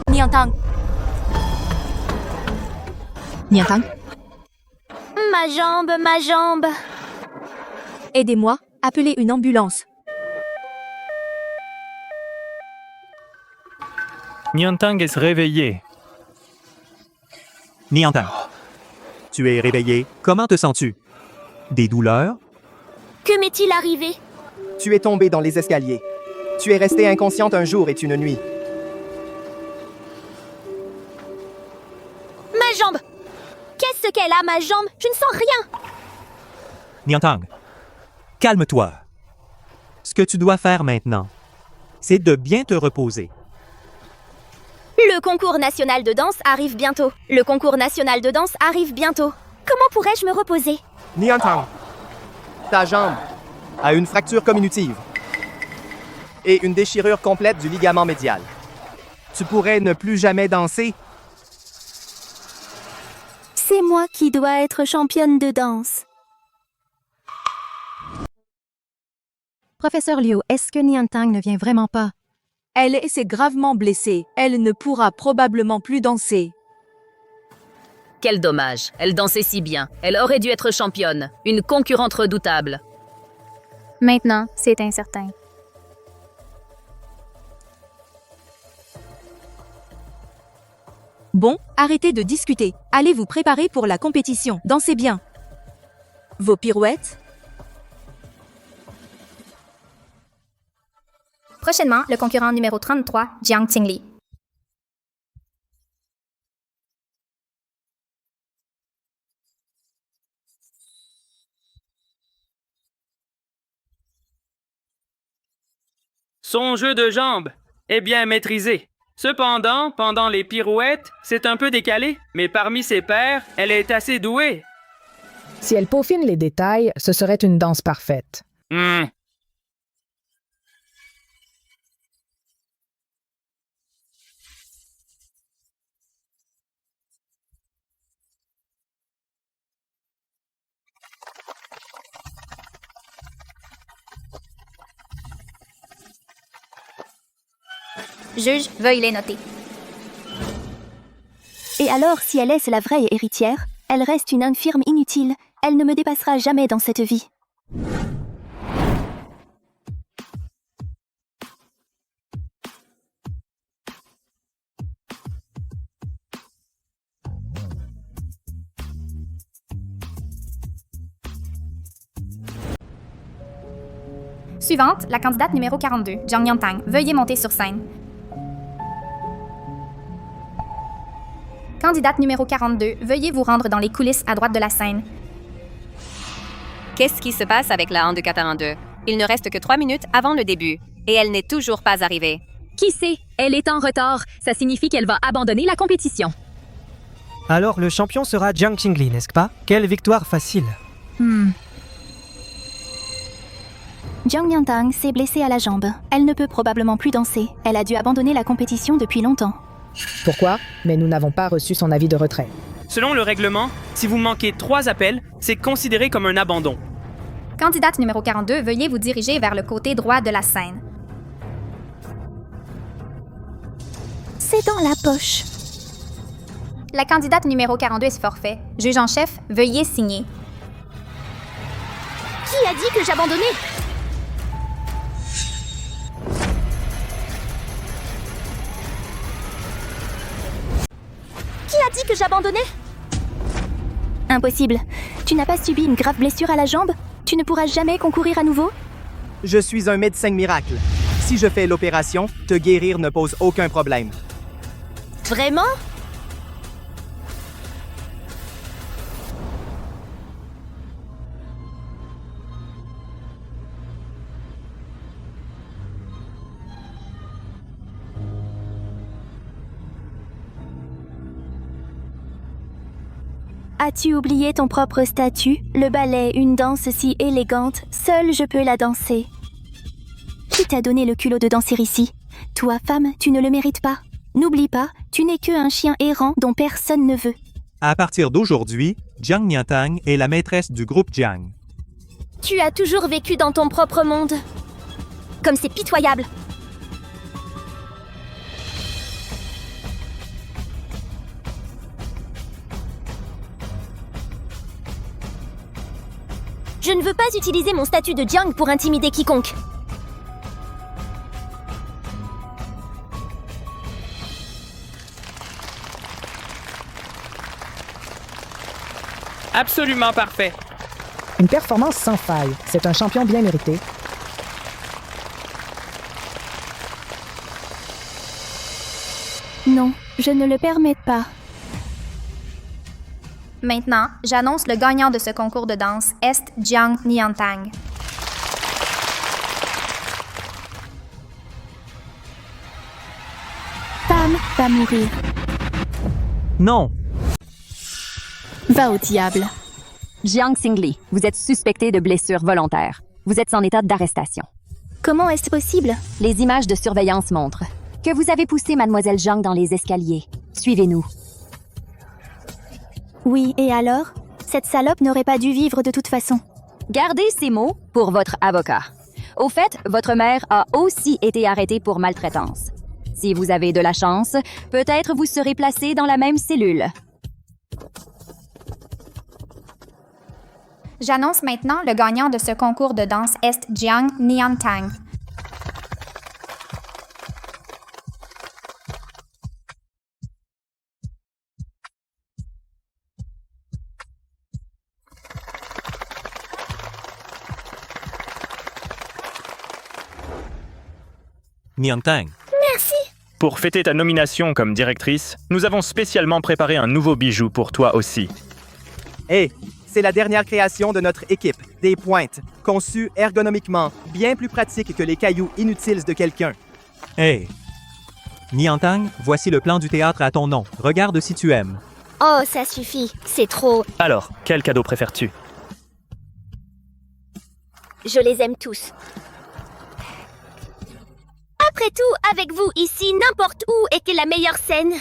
Niantang.
Niantang?
Ma jambe, ma jambe.
Aidez-moi, appelez une ambulance.
Niantang est réveillé.
Niantang, tu es réveillé. Comment te sens-tu? Des douleurs?
Que m'est-il arrivé?
Tu es tombée dans les escaliers. Tu es restée inconsciente un jour et une nuit.
Ma jambe! Qu'est-ce qu'elle a, ma jambe? Je ne sens rien!
Niantang, calme-toi. Ce que tu dois faire maintenant, c'est de bien te reposer.
Le concours national de danse arrive bientôt. Le concours national de danse arrive bientôt. Comment pourrais-je me reposer?
Niantang, ta jambe a une fracture comminutive et une déchirure complète du ligament médial. Tu pourrais ne plus jamais danser.
C'est moi qui dois être championne de danse.
Professeur Liu, est-ce que Niantang ne vient vraiment pas?
Elle s'est gravement blessée. Elle ne pourra probablement plus danser.
Quel dommage, elle dansait si bien. Elle aurait dû être championne, une concurrente redoutable.
Maintenant, c'est incertain.
Bon, arrêtez de discuter. Allez vous préparer pour la compétition. Dansez bien. Vos pirouettes?
Prochainement, le concurrent numéro 33, Jiang Qingli.
Son jeu de jambes est bien maîtrisé. Cependant, pendant les pirouettes, c'est un peu décalé, mais parmi ses pairs, elle est assez douée.
Si elle peaufine les détails, ce serait une danse parfaite.
Juge, veuille les noter.
Et alors, si elle est la vraie héritière, elle reste une infirme inutile. Elle ne me dépassera jamais dans cette vie.
Suivante, la candidate numéro 42, Jiang Niantang. Veuillez monter sur scène. Candidate numéro 42, veuillez vous rendre dans les coulisses à droite de la scène.
Qu'est-ce qui se passe avec la Han de 42? Il ne reste que 3 minutes avant le début, et elle n'est toujours pas arrivée.
Qui sait? Elle est en retard. Ça signifie qu'elle va abandonner la compétition.
Alors le champion sera Jiang Qingli, n'est-ce pas? Quelle victoire facile.
Jiang Niantang s'est blessée à la jambe. Elle ne peut probablement plus danser. Elle a dû abandonner la compétition depuis longtemps.
Pourquoi? Mais nous n'avons pas reçu son avis de retrait.
Selon le règlement, si vous manquez 3 appels, c'est considéré comme un abandon.
Candidate numéro 42, veuillez vous diriger vers le côté droit de la scène.
C'est dans la poche.
La candidate numéro 42 est forfait. Juge en chef, veuillez signer.
Qui a dit que j'abandonnais? Qui a dit que j'abandonnais?
Impossible. Tu n'as pas subi une grave blessure à la jambe? Tu ne pourras jamais concourir à nouveau?
Je suis un médecin miracle. Si je fais l'opération, te guérir ne pose aucun problème.
Vraiment?
As-tu oublié ton propre statut? Le ballet, une danse si élégante, seule je peux la danser. Qui t'a donné le culot de danser ici? Toi, femme, tu ne le mérites pas. N'oublie pas, tu n'es que un chien errant dont personne ne veut.
À partir d'aujourd'hui, Jiang Niantang est la maîtresse du groupe Jiang.
Tu as toujours vécu dans ton propre monde. Comme c'est pitoyable. Je ne veux pas utiliser mon statut de Jiang pour intimider quiconque.
Absolument parfait.
Une performance sans faille. C'est un champion bien mérité.
Non, je ne le permets pas.
Maintenant, j'annonce le gagnant de ce concours de danse, est Jiang Niantang.
Femme va mourir.
Non.
Va au diable.
Jiang Qingli, vous êtes suspecté de blessure volontaire. Vous êtes en état d'arrestation.
Comment est-ce possible?
Les images de surveillance montrent que vous avez poussé Mademoiselle Jiang dans les escaliers. Suivez-nous.
Oui, et alors? Cette salope n'aurait pas dû vivre de toute façon.
Gardez ces mots pour votre avocat. Au fait, votre mère a aussi été arrêtée pour maltraitance. Si vous avez de la chance, peut-être vous serez placé dans la même cellule.
J'annonce maintenant le gagnant de ce concours de danse, est Jiang Niantang.
Niantang.
Merci.
Pour fêter ta nomination comme directrice, nous avons spécialement préparé un nouveau bijou pour toi aussi.
Hé, c'est la dernière création de notre équipe, des pointes, conçues ergonomiquement, bien plus pratiques que les cailloux inutiles de quelqu'un.
Hey! Niantang, voici le plan du théâtre à ton nom. Regarde si tu aimes.
Oh, ça suffit. C'est trop.
Alors, quel cadeau préfères-tu?
Je les aime tous. Après tout, avec vous ici, n'importe où est que la meilleure scène.